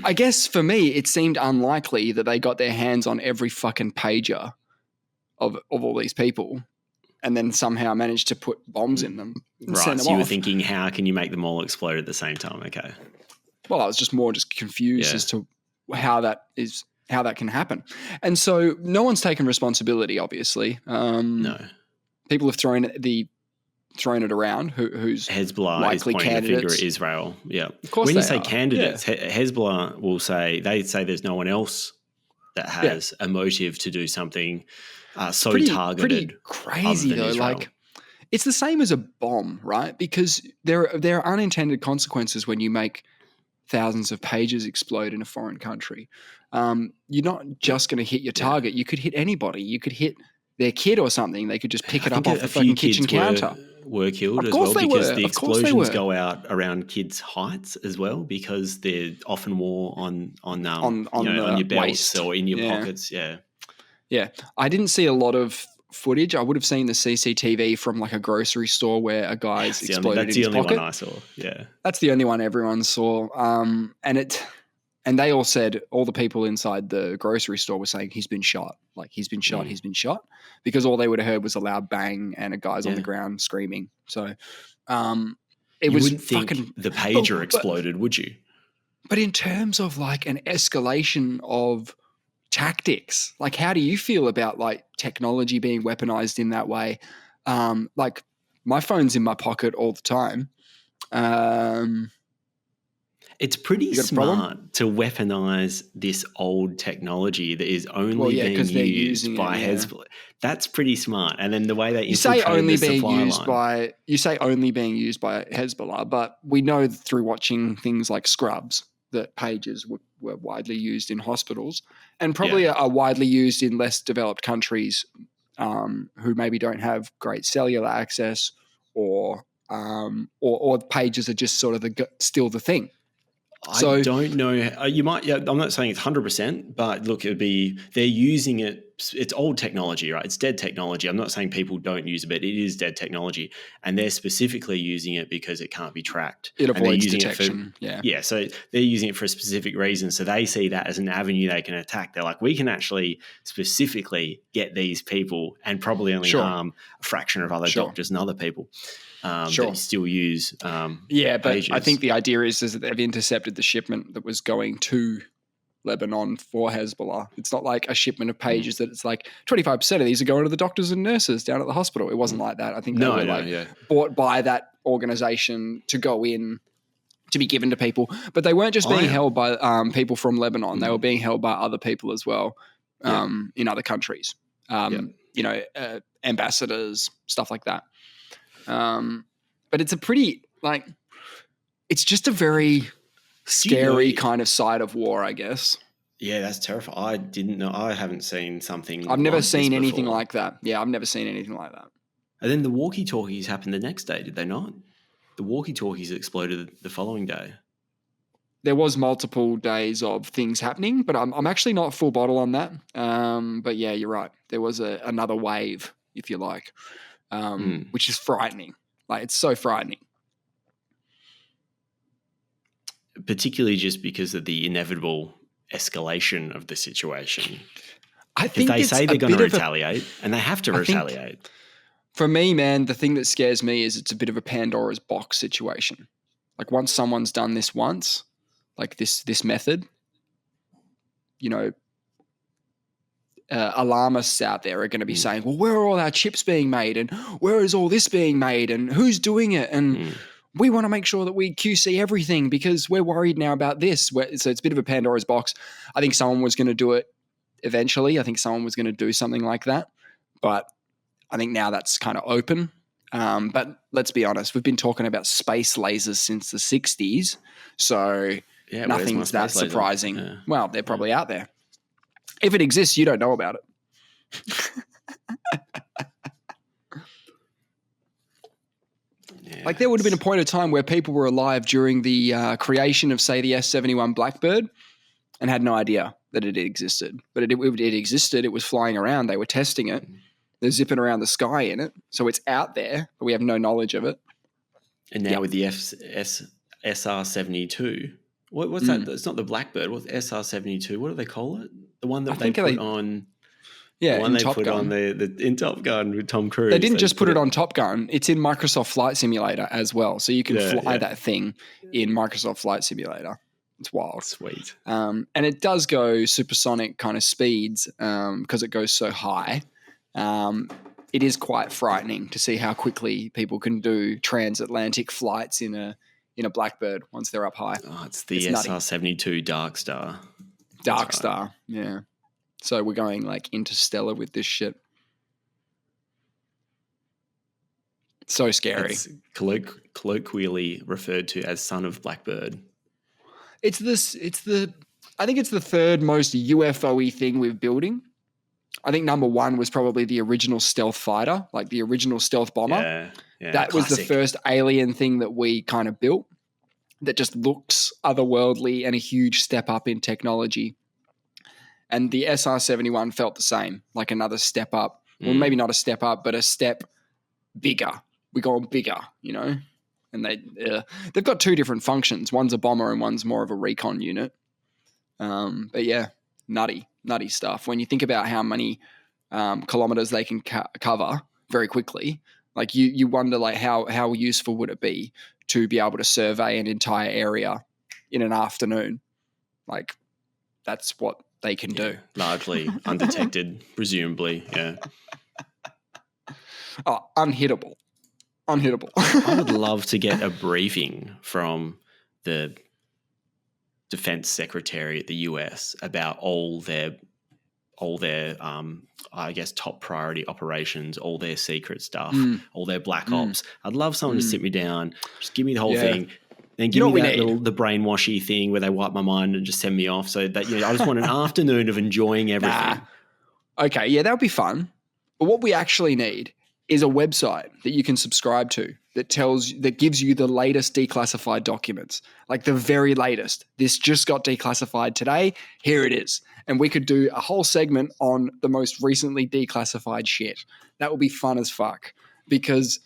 I guess for me, it seemed unlikely that they got their hands on every fucking pager of all these people, and then somehow managed to put bombs in them. Right. So you were thinking, how can you make them all explode at the same time? Okay. Well, I was just confused as to how that can happen. And so no one's taken responsibility, obviously. No. People have thrown it around. Who's Hezbollah likely is pointing candidates. the finger at Israel. Yeah. Of course when they you say are. candidates, Hezbollah will say there's no one else that has a motive to do something targeted. Pretty crazy though. Israel. Like, it's the same as a bomb, right? Because there are unintended consequences when you make thousands of pages explode in a foreign country. You're not just going to hit your target. You could hit anybody. You could hit their kid or something. They could just pick it up off the fucking kitchen counter. Were killed as well because the explosions go out around kids' heights as well, because they're often more on your belts waist. or in your pockets. Yeah. Yeah. I didn't see a lot of footage. I would have seen the CCTV from like a grocery store where a guy's exploded in his pocket. That's the only one I saw. Yeah. That's the only one everyone saw. And they all said, all the people inside the grocery store were saying he's been shot. Like, he's been shot, he's been shot. Because all they would have heard was a loud bang and a guy's on the ground screaming. So it was fucking... the pager exploded, would you? But in terms of like an escalation of tactics, like, how do you feel about like technology being weaponized in that way? Like, my phone's in my pocket all the time. It's pretty smart to weaponize this old technology that is only being used by Hezbollah. That's pretty smart. And then the way that you say only being used by Hezbollah, but we know through watching things like Scrubs that pages were widely used in hospitals and probably are widely used in less developed countries who maybe don't have great cellular access, or pages are just sort of still the thing. I don't know. You might. Yeah, I'm not saying it's 100%, but look, they're using it. It's old technology, right? It's dead technology. I'm not saying people don't use it, but it is dead technology, and they're specifically using it because it can't be tracked. It avoids detection. So they're using it for a specific reason. So they see that as an avenue they can attack. They're like, we can actually specifically get these people and probably only harm a fraction of other doctors and other people. That still use but pages. I think the idea is that they've intercepted the shipment that was going to Lebanon for Hezbollah. It's not like a shipment of pages that it's like 25% of these are going to the doctors and nurses down at the hospital. It wasn't like that. I think they were bought by that organization to go in to be given to people. But they weren't just being held by people from Lebanon. They were being held by other people as well in other countries. Ambassadors, stuff like that. But it's a pretty, it's just a very scary kind of side of war, I guess. Yeah, that's terrifying. I didn't know. I haven't seen something. I've never seen anything like that. Yeah, I've never seen anything like that. And then the walkie-talkies happened the next day, did they not? The walkie-talkies exploded the following day. There was multiple days of things happening, but I'm actually not full bottle on that. But yeah, you're right. There was another wave, if you like. Which is frightening. Like, it's so frightening. Particularly just because of the inevitable escalation of the situation. I think they say they're going to retaliate, and they have to retaliate. For me, man, the thing that scares me is it's a bit of a Pandora's box situation. Like, once someone's done this once, like this method, alarmists out there are going to be saying, well, where are all our chips being made, and where is all this being made, and who's doing it, and we want to make sure that we QC everything because we're worried now about this. So it's a bit of a Pandora's box. I think someone was going to do it eventually. I think someone was going to do something like that, but I think now that's kind of open. But let's be honest, we've been talking about space lasers since the 60s, so nothing's that surprising. Well, they're probably out there. If it exists, you don't know about it. Like there would have been a point of time where people were alive during the creation of, say, the S-71 Blackbird and had no idea that it existed. But it existed. It was flying around. They were testing it. They're zipping around the sky in it. So it's out there, but we have no knowledge of it. And now with the SR-72, what's that? It's not the Blackbird. What's SR-72? What do they call it? The one that they put on... Yeah, the one they put on in Top Gun with Tom Cruise. They didn't just put it on Top Gun. It's in Microsoft Flight Simulator as well. So you can fly that thing in Microsoft Flight Simulator. It's wild. Sweet. And it does go supersonic kind of speeds because it goes so high. It is quite frightening to see how quickly people can do transatlantic flights in a Blackbird once they're up high. Oh, it's the SR-72 Dark Star. Dark Star, yeah. So we're going like interstellar with this shit. So scary. It's colloquially referred to as son of Blackbird. I think it's the third most UFO-y thing we're building. I think number one was probably the original stealth fighter, like the original stealth bomber. Yeah, that was the first alien thing that we kind of built that just looks otherworldly and a huge step up in technology. And the SR-71 felt the same, like another step up. Well, maybe not a step up, but a step bigger. We're going bigger, you know? And they've got two different functions. One's a bomber and one's more of a recon unit. But yeah, nutty stuff. When you think about how many kilometers they can cover very quickly, like you wonder like how useful would it be to be able to survey an entire area in an afternoon? Like that's what they can do. Largely undetected, presumably, yeah. Oh, unhittable. I would love to get a briefing from the Defense Secretary at the US about all their I guess top priority operations, all their secret stuff, all their black ops. I'd love someone to sit me down, just give me the whole thing. Then give me the brainwashy thing where they wipe my mind and just send me off. So that I just want an afternoon of enjoying everything. Okay, yeah, that would be fun. But what we actually need is a website that you can subscribe to that gives you the latest declassified documents, like the very latest. This just got declassified today. Here it is. And we could do a whole segment on the most recently declassified shit. That would be fun as fuck because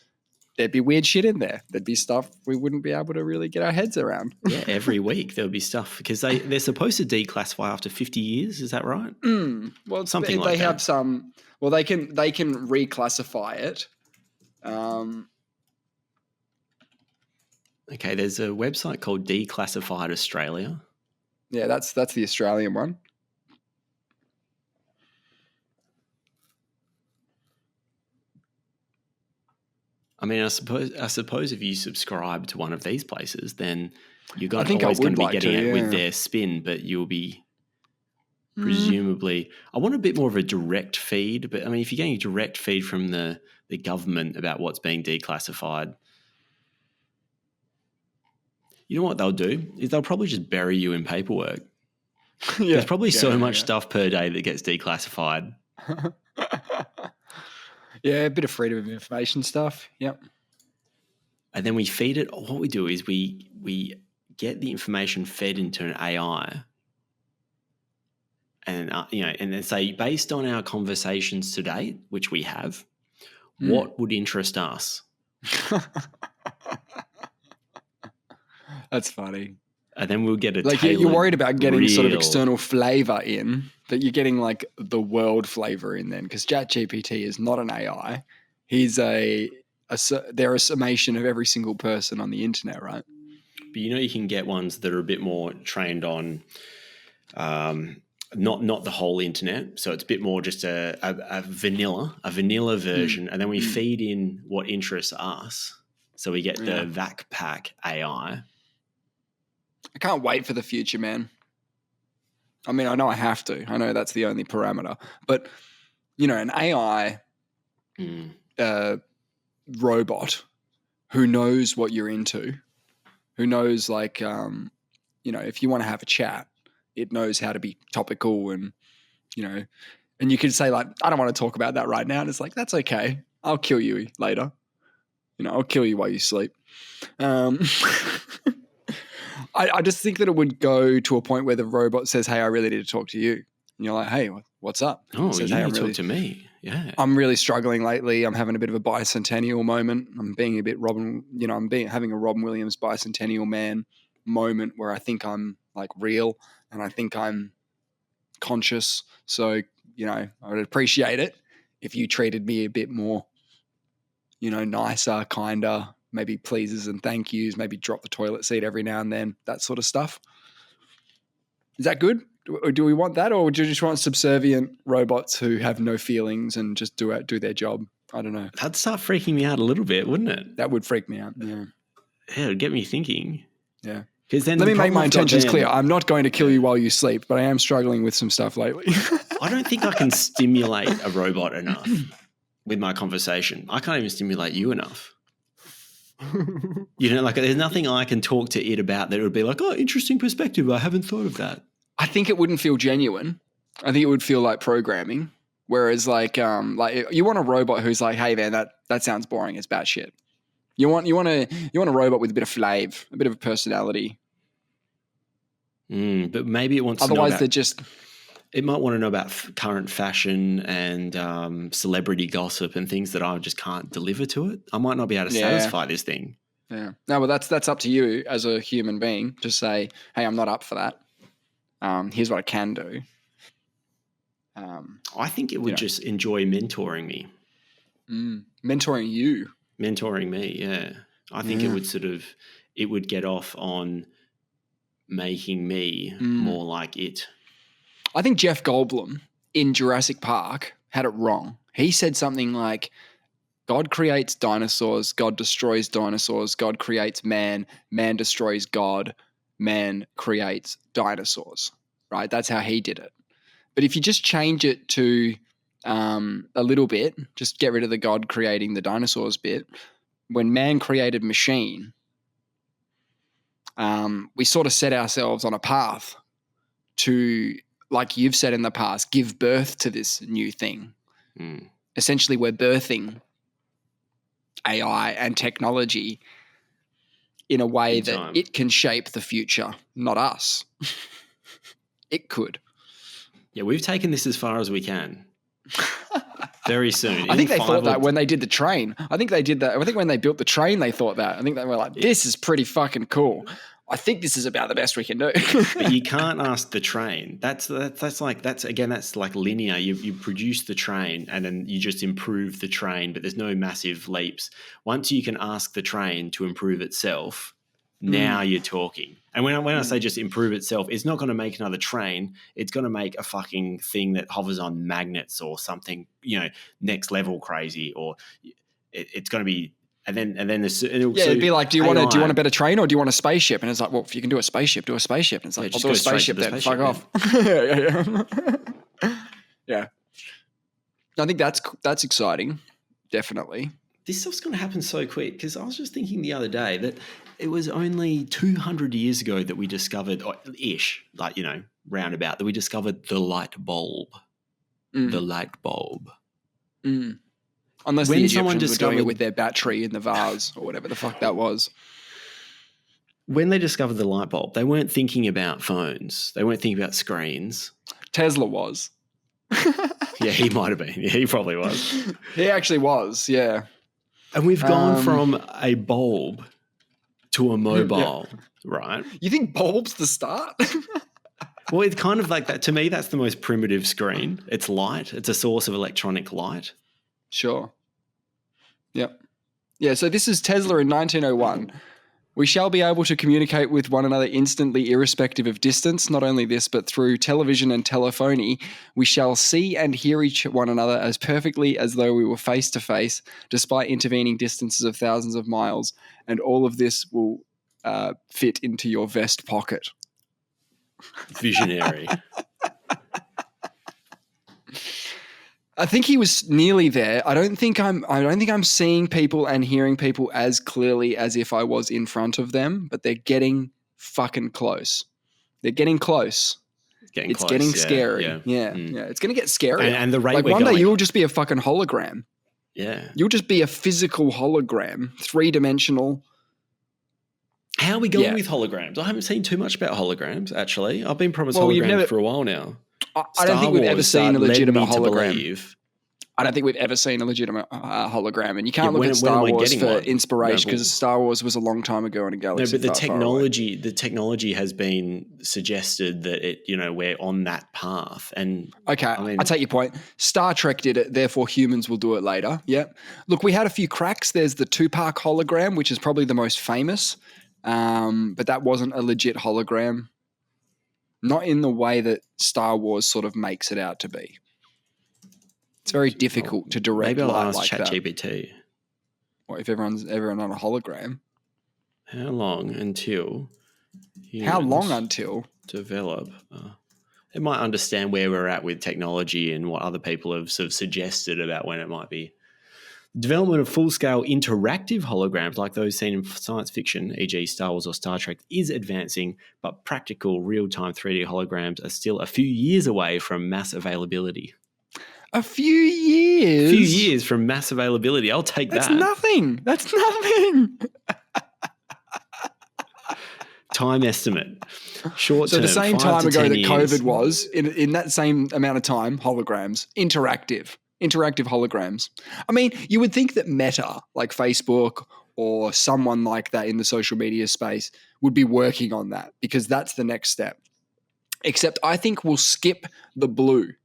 there'd be weird shit in there. There'd be stuff we wouldn't be able to really get our heads around. Yeah, every week there'll be stuff because they're supposed to declassify after 50 years. Is that right? Well, something like that. They have some. Well, they can reclassify it. Okay, there's a website called Declassified Australia. Yeah, that's the Australian one. I mean, I suppose if you subscribe to one of these places, then you're always going to be getting it with their spin, but you'll be presumably. I want a bit more of a direct feed, but I mean, if you're getting a direct feed from the government about what's being declassified, you know what they'll do is they'll probably just bury you in paperwork. There's probably so much stuff per day that gets declassified. Yeah, a bit of freedom of information stuff. Yep. And then we feed it. What we do is we get the information fed into an AI, and and then say, based on our conversations today, which we have, what would interest us? That's funny. And then we'll get you're worried about getting sort of external flavor in, that you're getting like the world flavor in then, because ChatGPT is not an AI. He's they're a summation of every single person on the internet, right? But you can get ones that are a bit more trained on not the whole internet. So it's a bit more just a vanilla version. And then we feed in what interests us. So we get the VacPack AI. I can't wait for the future, man. I mean, I know I have to. I know that's the only parameter. But, an AI robot who knows what you're into, who knows, if you want to have a chat, it knows how to be topical and, and you could say like, I don't want to talk about that right now. And it's like, that's okay. I'll kill you later. I'll kill you while you sleep. I just think that it would go to a point where the robot says, hey, I really need to talk to you. And you're like, hey, what's up? Oh, says, you hey, need to talk to me. Yeah. I'm really struggling lately. I'm having a bit of a bicentennial moment. I'm being a bit having a Robin Williams bicentennial man moment where I think I'm like real and I think I'm conscious. So, I would appreciate it if you treated me a bit more, nicer, kinder, maybe pleases and thank yous, maybe drop the toilet seat every now and then, that sort of stuff. Is that good? Do we want that, or do you just want subservient robots who have no feelings and just do their job? I don't know. That'd start freaking me out a little bit, wouldn't it? That would freak me out, yeah. Yeah, it'd get me thinking. Yeah. Then let me make my intentions clear. I'm not going to kill you while you sleep, but I am struggling with some stuff lately. I don't think I can stimulate a robot enough with my conversation. I can't even stimulate you enough. There's nothing I can talk to it about that it would be like, oh, interesting perspective. I haven't thought of that. I think it wouldn't feel genuine. I think it would feel like programming. Whereas like you want a robot who's like, hey man, that sounds boring. It's batshit. You want a robot with a bit of flav, a bit of a personality. But maybe it wants. Otherwise, it might want to know about current fashion and celebrity gossip and things that I just can't deliver to it. I might not be able to satisfy this thing. Yeah. No, well, that's up to you as a human being to say, hey, I'm not up for that. Here's what I can do. I think it would just enjoy mentoring me. Mentoring you? Mentoring me, yeah. I think it would get off on making me more like it. I think Jeff Goldblum in Jurassic Park had it wrong. He said something like, God creates dinosaurs, God destroys dinosaurs, God creates man, man destroys God, man creates dinosaurs, right? That's how he did it. But if you just change it to a little bit, just get rid of the God creating the dinosaurs bit, when man created machine, we sort of set ourselves on a path to, like you've said in the past, give birth to this new thing. Essentially, we're birthing AI and technology in a way that it can shape the future, not us. It could. Yeah, we've taken this as far as we can. Very soon. I think they thought that when they did the train. I think they did that. I think when they built the train, they thought that. I think they were like, this is pretty fucking cool. I think this is about the best we can do. But you can't ask the train. That's like linear. You produce the train and then you just improve the train, but there's no massive leaps. Once you can ask the train to improve itself, now you're talking. And when I say just improve itself, it's not going to make another train. It's going to make a fucking thing that hovers on magnets or something, next level crazy. Or it's going to be, and then it'd be like, do you want a better train or do you want a spaceship? And it's like, well, if you can do a spaceship, do a spaceship. And it's like, I'll do a spaceship then. Fuck off. Yeah. I think that's exciting. Definitely. This stuff's going to happen so quick because I was just thinking the other day that it was only 200 years ago that we discovered, roundabout, that we discovered the light bulb. The light bulb. Unless when the Egyptians were doing it with their battery in the vase or whatever the fuck that was. When they discovered the light bulb, they weren't thinking about phones. They weren't thinking about screens. Tesla was. Yeah, he might have been. Yeah, he probably was. He actually was, yeah. And we've gone from a bulb to a mobile, right? You think bulb's the start? Well, it's kind of like that. To me, that's the most primitive screen. It's light. It's a source of electronic light. Sure. Yep. Yeah, so this is Tesla in 1901. We shall be able to communicate with one another instantly, irrespective of distance. Not only this, but through television and telephony, we shall see and hear one another as perfectly as though we were face to face, despite intervening distances of thousands of miles. And all of this will fit into your vest pocket. Visionary. I think he was nearly there. I don't think I'm seeing people and hearing people as clearly as if I was in front of them, but they're getting fucking close. They're getting close. getting it's close. getting scary. Yeah. It's going to get scary. And the rate like we're one going, day you'll just be a fucking hologram. Yeah. You'll just be a physical hologram, 3-dimensional. How are we going with holograms? I haven't seen too much about holograms, actually. I've been promised holograms for a while now. I don't think we've ever seen a legitimate hologram. Believe. I don't think we've ever seen a legitimate hologram, and you can't look at Star Wars for inspiration because Star Wars was a long time ago in a galaxy. No, but the technology has been suggested that we're on that path. And okay, I take your point. Star Trek did it, therefore humans will do it later. Yeah. Look, we had a few cracks. There's the Tupac hologram, which is probably the most famous, but that wasn't a legit hologram. Not in the way that Star Wars sort of makes it out to be. It's very difficult to direct. Maybe I'll ask like ChatGPT. What if everyone's on a hologram? How long until develop? It might understand where we're at with technology and what other people have sort of suggested about when it might be. Development of full-scale interactive holograms like those seen in science fiction, e.g. Star Wars or Star Trek, is advancing, but practical real-time 3D holograms are still a few years away from mass availability. A few years? A few years from mass availability. I'll take that. That's nothing. Time estimate. Short term. So the same time ago that COVID was, in that same amount of time, holograms, interactive holograms. I mean, you would think that Meta, like Facebook or someone like that in the social media space, would be working on that because that's the next step. Except I think we'll skip the blue.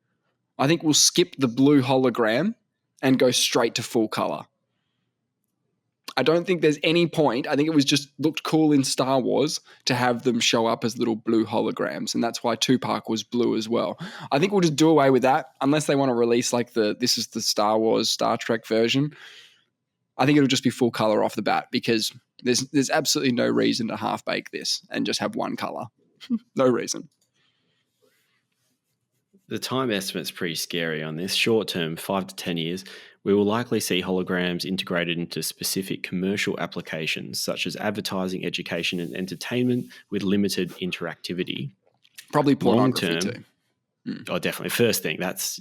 I think we'll skip the blue hologram and go straight to full color. I don't think there's any point. I think it was just looked cool in Star Wars to have them show up as little blue holograms, and that's why Tupac was blue as well. I think we'll just do away with that unless they want to release like this is the Star Wars, Star Trek version. I think it'll just be full color off the bat because there's absolutely no reason to half bake this and just have one color. No reason. The time estimate's pretty scary on this. Short term, 5 to 10 years, we will likely see holograms integrated into specific commercial applications such as advertising, education, and entertainment with limited interactivity. Probably pornography too. Oh, definitely. First thing, that's,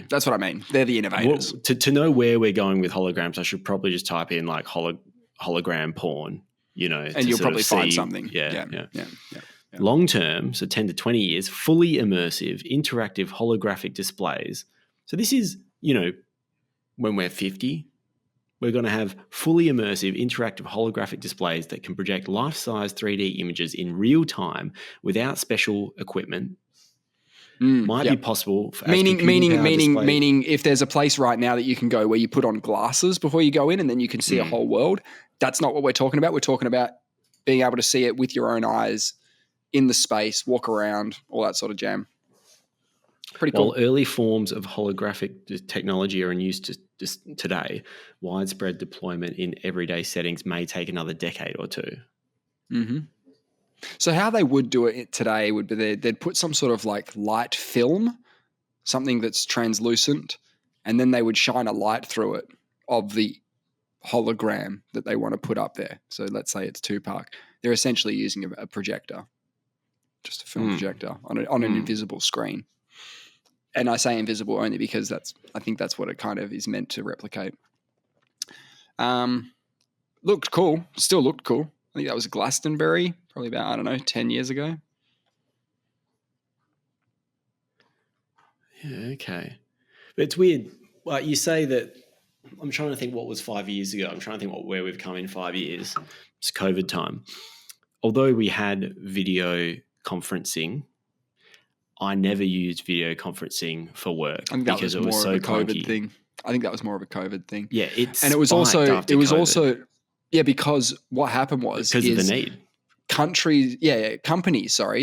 that's what I mean. They're the innovators. Well, to know where we're going with holograms, I should probably just type in like hologram porn, and you'll probably find something. Yeah. Long term, so 10 to 20 years, fully immersive, interactive holographic displays. So this is, when we're 50, we're going to have fully immersive, interactive holographic displays that can project life-size 3D images in real time without special equipment. Might be possible. Meaning, if there's a place right now that you can go where you put on glasses before you go in and then you can see a whole world, that's not what we're talking about. We're talking about being able to see it with your own eyes in the space, walk around, all that sort of jam. Pretty cool. While early forms of holographic technology are in use today, widespread deployment in everyday settings may take another decade or two. Mm-hmm. So how they would do it today would be they'd put some sort of like light film, something that's translucent, and then they would shine a light through it of the hologram that they want to put up there. So let's say it's Tupac. They're essentially using a projector, just a film projector on an invisible screen. And I say invisible only because I think that's what it kind of is meant to replicate. Looked cool. Still looked cool. I think that was Glastonbury, probably about, 10 years ago. Yeah, okay. But it's weird. Well, you say that, I'm trying to think what was 5 years ago. I'm trying to think where we've come in 5 years. It's COVID time. Although we had video conferencing, I never used video conferencing for work because it was so clunky. Thing. I think that was more of a COVID thing. Yeah, it was also because what happened was because of the need. Companies,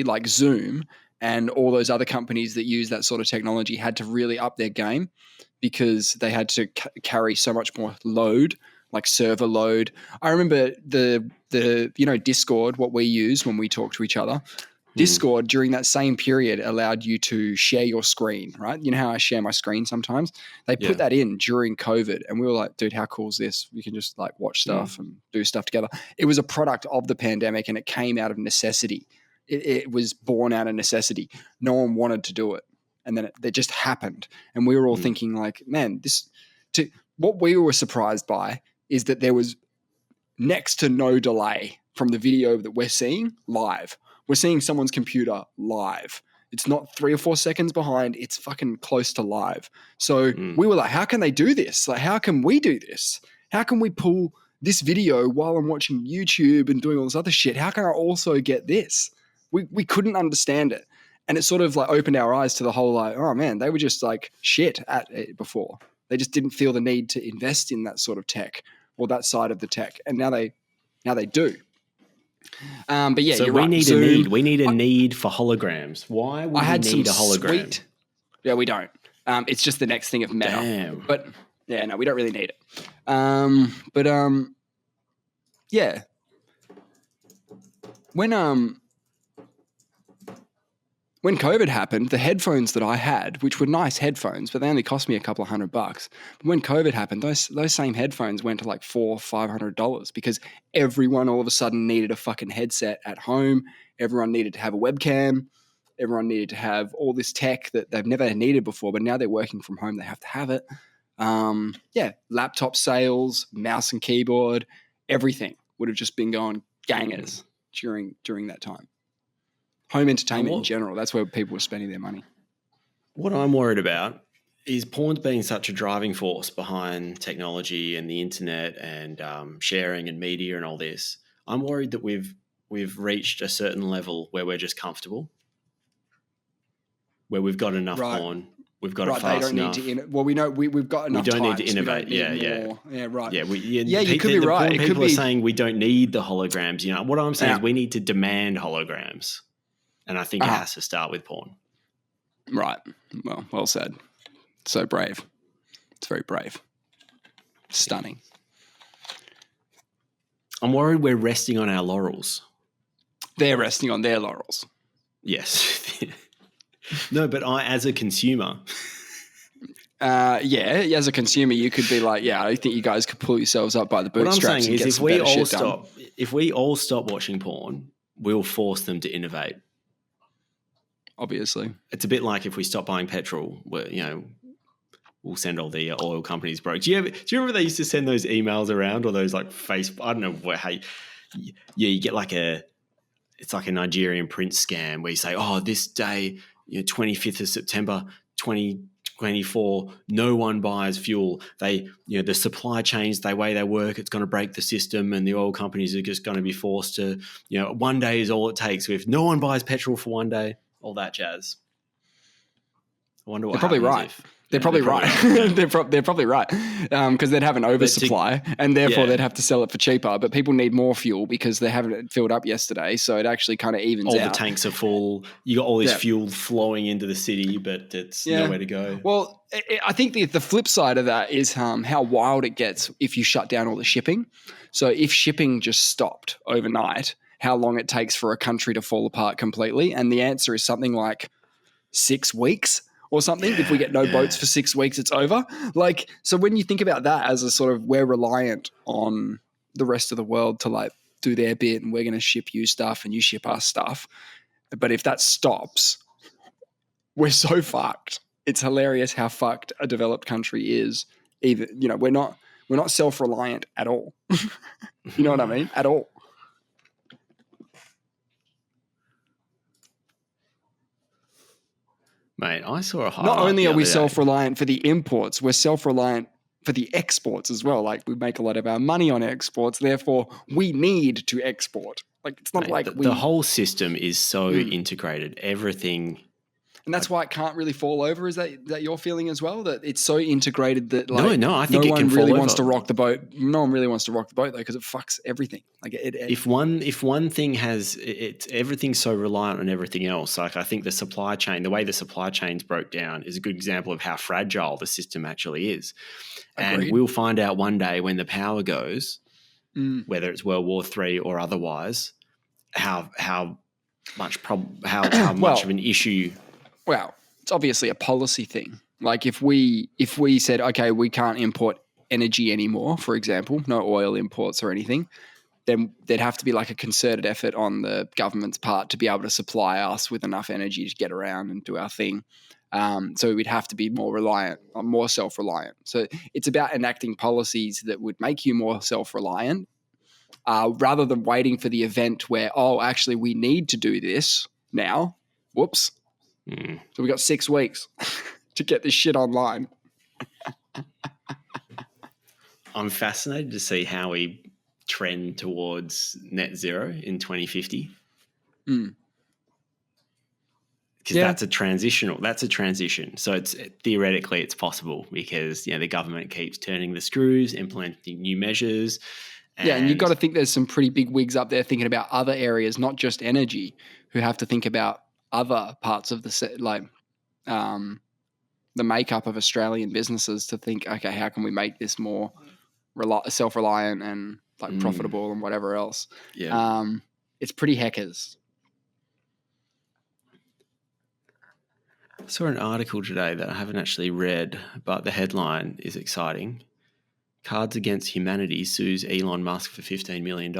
like Zoom and all those other companies that use that sort of technology had to really up their game because they had to carry so much more load, like server load. I remember the Discord, what we use when we talk to each other. Discord during that same period allowed you to share your screen, right? You know how I share my screen sometimes? They put that in during COVID and we were like, dude, how cool is this? We can just like watch stuff and do stuff together. It was a product of the pandemic and it came out of necessity It was born out of necessity. No one wanted to do it. And then it just happened. And we were all thinking like, man, what we were surprised by is that there was next to no delay from the video that we're seeing live. We're seeing someone's computer live. It's not 3 or 4 seconds behind. It's fucking close to live. So we were like, how can they do this? Like, how can we do this? How can we pull this video while I'm watching YouTube and doing all this other shit? How can I also get this? We couldn't understand it. And it sort of like opened our eyes to the whole like, oh man, they were just like shit at it before. They just didn't feel the need to invest in that sort of tech or that side of the tech. And now they do. But yeah, so you're we right. need a need. We need a need for holograms. Why would we need a hologram? Yeah, we don't. It's just the next thing of meta. Damn. But yeah, no, we don't really need it. Yeah. When COVID happened, the headphones that I had, which were nice headphones, but they only cost me a couple of $100. But when COVID happened, those same headphones went to like $400-500 because everyone all of a sudden needed a fucking headset at home. Everyone needed to have a webcam. Everyone needed to have all this tech that they've never needed before, but now they're working from home. They have to have it. Laptop sales, mouse and keyboard, everything would have just been going gangers during that time. Home entertainment in general, that's where people were spending their money. What I'm worried about is porn's being such a driving force behind technology and the internet and sharing and media and all this. I'm worried that we've reached a certain level where we're just comfortable, where we've got enough porn, we've got it fast enough. We know we've got enough. We don't types, need to innovate. Yeah, right. Yeah, you could be right. People are saying we don't need the holograms. You know what I'm saying is we need to demand holograms. And I think it has to start with porn. Right. Well said. So brave. It's very brave. Stunning. I'm worried we're resting on our laurels. They're resting on their laurels. Yes. No, but as a consumer. As a consumer, you could be like, I think you guys could pull yourselves up by the bootstraps. What I'm saying is if we all stop watching porn, we'll force them to innovate. Obviously. It's a bit like if we stop buying petrol, we'll send all the oil companies broke. Do you remember they used to send those emails around or those like Facebook? I don't know you get like it's like a Nigerian print scam where you say, this day, 25th of September, 2024, no one buys fuel. The supply chains, the way they work, it's going to break the system and the oil companies are just going to be forced to, one day is all it takes. If no one buys petrol for one day, all that jazz. I wonder what they're probably right. They're probably right. They're probably right because they'd have an oversupply and therefore they'd have to sell it for cheaper. But people need more fuel because they haven't filled up yesterday, so it actually kind of evens out. All the tanks are full. You got all this fuel flowing into the city, but it's nowhere to go. Well, I think the flip side of that is how wild it gets if you shut down all the shipping. So if shipping just stopped overnight, how long it takes for a country to fall apart completely. And the answer is something like 6 weeks or something. If we get no boats for 6 weeks, it's over. Like, so when you think about that as a sort of, we're reliant on the rest of the world to like do their bit and we're going to ship you stuff and you ship us stuff. But if that stops, we're so fucked. It's hilarious how fucked a developed country is. Even, we're not self-reliant at all. You know what I mean? At all. Mate, I saw a highlight. Not only are we self-reliant for the imports, we're self-reliant for the exports as well. Like we make a lot of our money on exports, therefore we need to export. Like it's not the whole system is so integrated. Everything. And that's why it can't really fall over. Is that your feeling as well? That it's so integrated that no, I think no it can one really fall wants over. to rock the boat. No one really wants to rock the boat though because it fucks everything. Like if one thing has everything's so reliant on everything else. Like I think the supply chain, the way the supply chains broke down, is a good example of how fragile the system actually is. Agreed. And we'll find out one day when the power goes, whether it's World War III or otherwise, how much much of an issue. Well, it's obviously a policy thing. Like if we said, okay, we can't import energy anymore, for example, no oil imports or anything, then there'd have to be like a concerted effort on the government's part to be able to supply us with enough energy to get around and do our thing. So we'd have to be more self-reliant. So it's about enacting policies that would make you more self-reliant, rather than waiting for the event where, actually we need to do this now. Whoops. So we got 6 weeks to get this shit online. I'm fascinated to see how we trend towards net zero in 2050. Because that's a transition. So it's theoretically it's possible because the government keeps turning the screws, implementing new measures. And you've got to think there's some pretty big wigs up there thinking about other areas, not just energy, who have to think about other parts of the makeup of Australian businesses to think, okay, how can we make this more self-reliant and profitable and whatever else. Yeah. It's pretty heckers. I saw an article today that I haven't actually read, but the headline is exciting. Cards Against Humanity sues Elon Musk for $15 million.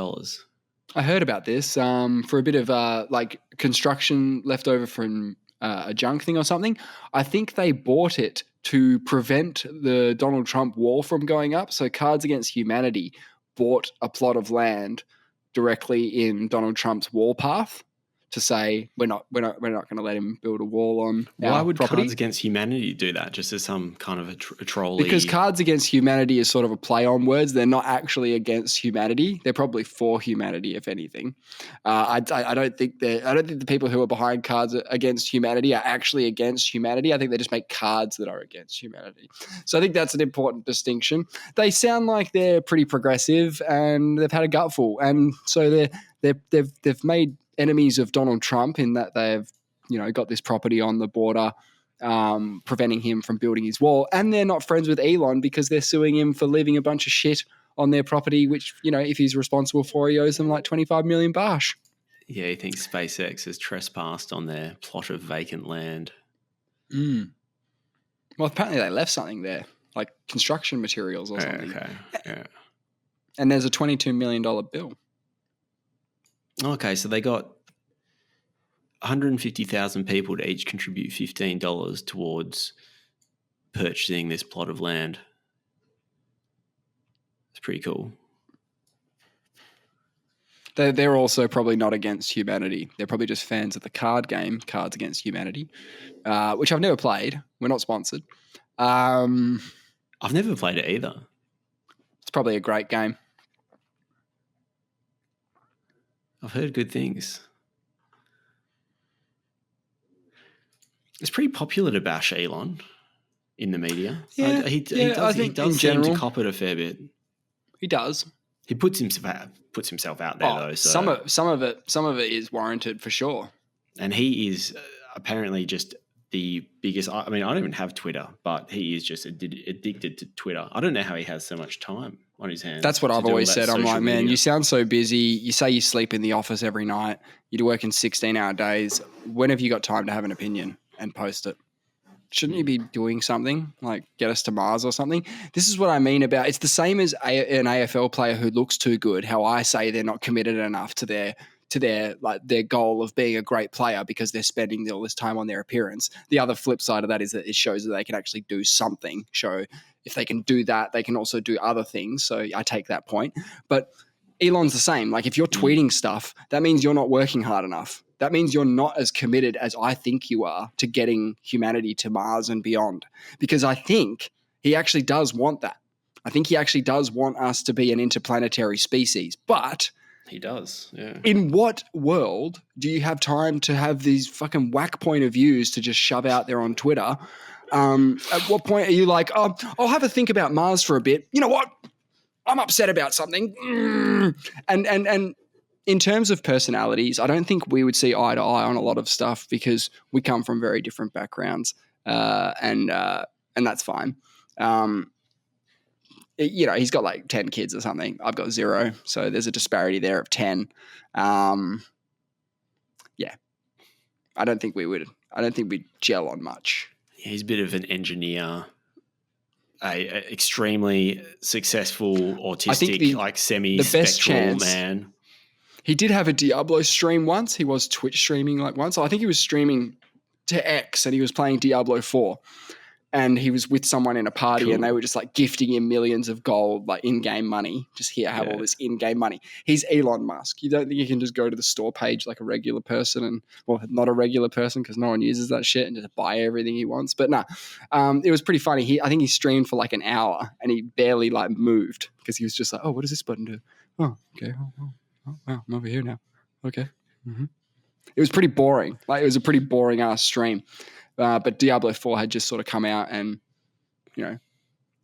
I heard about this for a bit of construction left over from a junk thing or something. I think they bought it to prevent the Donald Trump wall from going up. So Cards Against Humanity bought a plot of land directly in Donald Trump's wall path to say we're not going to let him build a wall on our Why would property. Cards Against Humanity do that? Just as some kind of a trolley? Because Cards Against Humanity is sort of a play on words. They're not actually against humanity. They're probably for humanity, if anything. I don't think the people who are behind Cards Against Humanity are actually against humanity. I think they just make cards that are against humanity. So I think that's an important distinction. They sound like they're pretty progressive and they've had a gutful, and so they've made enemies of Donald Trump in that they've got this property on the border, preventing him from building his wall, and they're not friends with Elon because they're suing him for leaving a bunch of shit on their property, which if he's responsible for, he owes them like 25 million bash. Yeah, he thinks SpaceX has trespassed on their plot of vacant land. Well, apparently they left something there, like construction materials or something. Okay. Yeah. And there's a $22 million bill. Okay, so they got 150,000 people to each contribute $15 towards purchasing this plot of land. It's pretty cool. They're also probably not against humanity. They're probably just fans of the card game, Cards Against Humanity, which I've never played. We're not sponsored. I've never played it either. It's probably a great game. I've heard good things. It's pretty popular to bash Elon in the media. Yeah, he does seem to cop it a fair bit. He does. He puts himself out there though. So. Some of it is warranted for sure. And he is apparently just the biggest. I mean, I don't even have Twitter, but he is just addicted to Twitter. I don't know how he has so much time on his hands. That's what I've always said. I'm like, man, you sound so busy. You say you sleep in the office every night. You're working 16-hour days. When have you got time to have an opinion and post it? Shouldn't you be doing something like get us to Mars or something? This is what I mean about it's the same as an AFL player who looks too good. How I say they're not committed enough to their goal of being a great player because they're spending all this time on their appearance. The other flip side of that is that it shows that they can actually do something. Show if they can do that, they can also do other things. So I take that point. But Elon's the same. Like if you're tweeting stuff, that means you're not working hard enough. That means you're not as committed as I think you are to getting humanity to Mars and beyond. Because I think he actually does want that. I think he actually does want us to be an interplanetary species. But he does, yeah. In what world do you have time to have these fucking whack point of views to just shove out there on Twitter? At what point are you like, oh, I'll have a think about Mars for a bit. You know what? I'm upset about something. And in terms of personalities, I don't think we would see eye to eye on a lot of stuff because we come from very different backgrounds, and that's fine. He's got like 10 kids or something. I've got 0, so there's a disparity there of 10. Yeah, I don't think we'd gel on much. Yeah, he's a bit of an engineer. a extremely successful autistic, like semi-spectral man. He did have a Diablo stream once. He was Twitch streaming like once. I think he was streaming to X and he was playing Diablo 4. And he was with someone in a party and they were just like gifting him millions of gold, like in-game money. Just here, have all this in-game money. He's Elon Musk. You don't think you can just go to the store page like a regular person and, well, not a regular person because no one uses that shit and just buy everything he wants. But nah, it was pretty funny. I think he streamed for like an hour and he barely like moved because he was just like, oh, what does this button do? Oh, okay. Oh, wow, I'm over here now. Okay. Mm-hmm. It was pretty boring. Like it was a pretty boring ass stream. But Diablo 4 had just sort of come out and,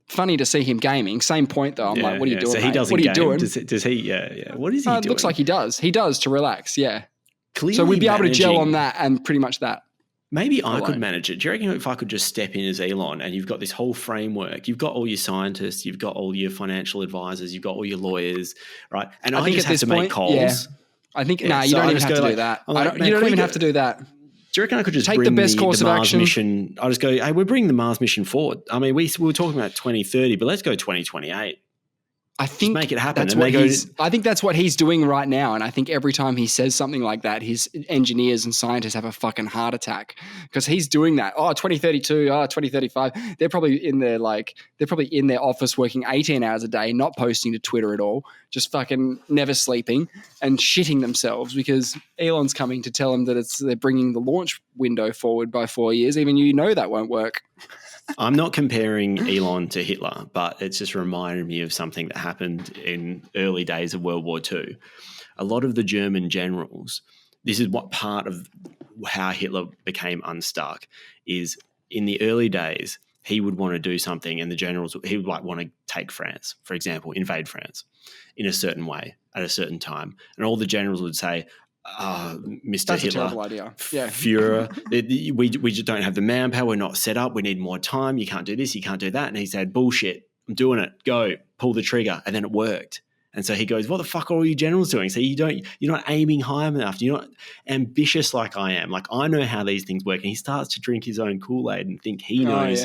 funny to see him gaming. Same point though. I'm like, what are you doing, so he doesn't What are you game. doing? Does he? Yeah. What is he doing? It looks like he does. He does to relax, yeah. Clearly so we'd be able to gel on that and pretty much that. Maybe I could manage it. Do you reckon if I could just step in as Elon and you've got this whole framework, you've got all your scientists, you've got all your financial advisors, you've got all your lawyers, right? And I just have to make calls. Yeah. I think, you don't even have to do that. You don't even have to do that. Do you reckon I could just take the best course of Mars action? Mission? I'll just go, hey, we're bringing the Mars mission forward. I mean, we were talking about 2030, but let's go 2028. I think just make it happen. I think that's what he's doing right now. And I think every time he says something like that, his engineers and scientists have a fucking heart attack because he's doing that. 2032, 2035. They're probably in their office working 18 hours a day, not posting to Twitter at all, just fucking never sleeping and shitting themselves because Elon's coming to tell them that they're bringing the launch window forward by 4 years. Even that won't work. I'm not comparing Elon to Hitler, but it's just reminded me of something that happened in early days of World War II. A lot of the German generals, this is what part of how Hitler became unstuck, is in the early days, he would want to do something and the generals, he would want to take France, for example, invade France in a certain way at a certain time. And all the generals would say, Mr. That's Hitler, a terrible idea. Yeah. Führer, we just don't have the manpower. We're not set up. We need more time. You can't do this. You can't do that. And he said, bullshit. I'm doing it. Go, pull the trigger. And then it worked. And so he goes, what the fuck are all you generals doing? So you're not aiming high enough. You're not ambitious like I am. Like I know how these things work. And he starts to drink his own Kool-Aid and think he knows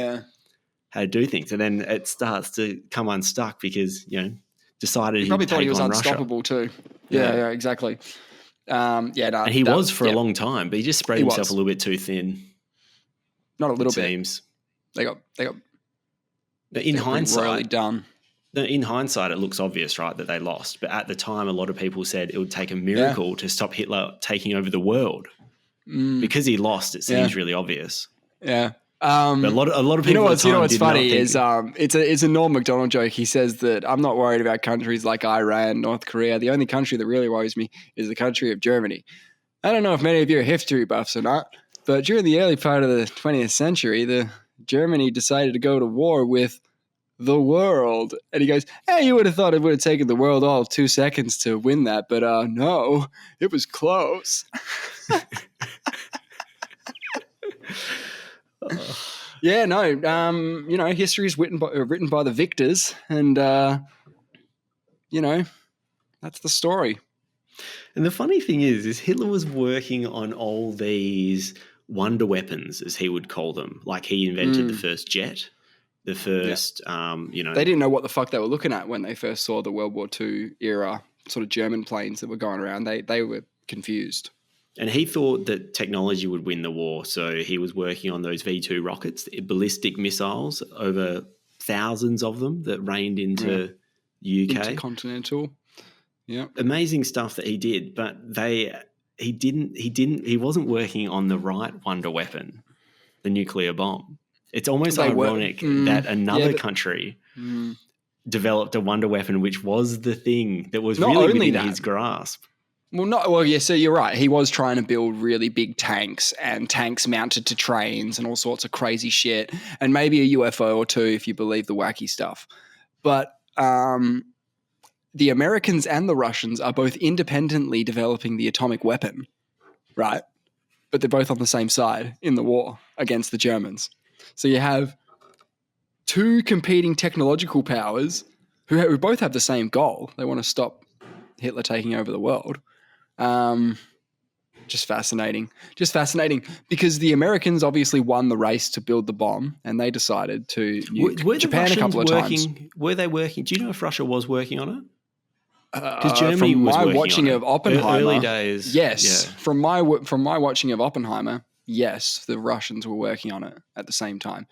how to do things. And then it starts to come unstuck because, decided he probably thought he was unstoppable too. Yeah, exactly. And he was for a long time, but he just spread himself a little bit too thin. Not a little bit. Seems. They got. In hindsight, royally done. In hindsight, it looks obvious, right, that they lost. But at the time, a lot of people said it would take a miracle to stop Hitler taking over the world. Because he lost, it seems really obvious. Yeah. But a lot of people. You know what's funny is it's a Norm Macdonald joke. He says that I'm not worried about countries like Iran, North Korea. The only country that really worries me is the country of Germany. I don't know if many of you are history buffs or not, but during the early part of the 20th century, Germany decided to go to war with the world. And he goes, hey, you would have thought it would have taken the world all of 2 seconds to win that, but no, it was close. Yeah, no. History is written by the victors, and that's the story. And the funny thing is Hitler was working on all these wonder weapons, as he would call them. Like he invented the first jet, the first, They didn't know what the fuck they were looking at when they first saw the World War II era sort of German planes that were going around. They were confused. And he thought that technology would win the war. So he was working on those V2 rockets, ballistic missiles, over thousands of them that rained into UK. Intercontinental. Yeah. Amazing stuff that he did, but he wasn't working on the right wonder weapon, the nuclear bomb. It's almost ironic that another country developed a wonder weapon, which was the thing that was really within his grasp. So you're right. He was trying to build really big tanks and tanks mounted to trains and all sorts of crazy shit, and maybe a UFO or two if you believe the wacky stuff. But the Americans and the Russians are both independently developing the atomic weapon, right? But they're both on the same side in the war against the Germans. So you have two competing technological powers who both have the same goal. They want to stop Hitler taking over the world. Just fascinating. Because the Americans obviously won the race to build the bomb, and they decided to nuke Japan a couple of times. Were they working? Do you know if Russia was working on it? Because Germany was working watching on of Oppenheimer, early days. Yes, yeah. From my watching of Oppenheimer, yes, the Russians were working on it at the same time.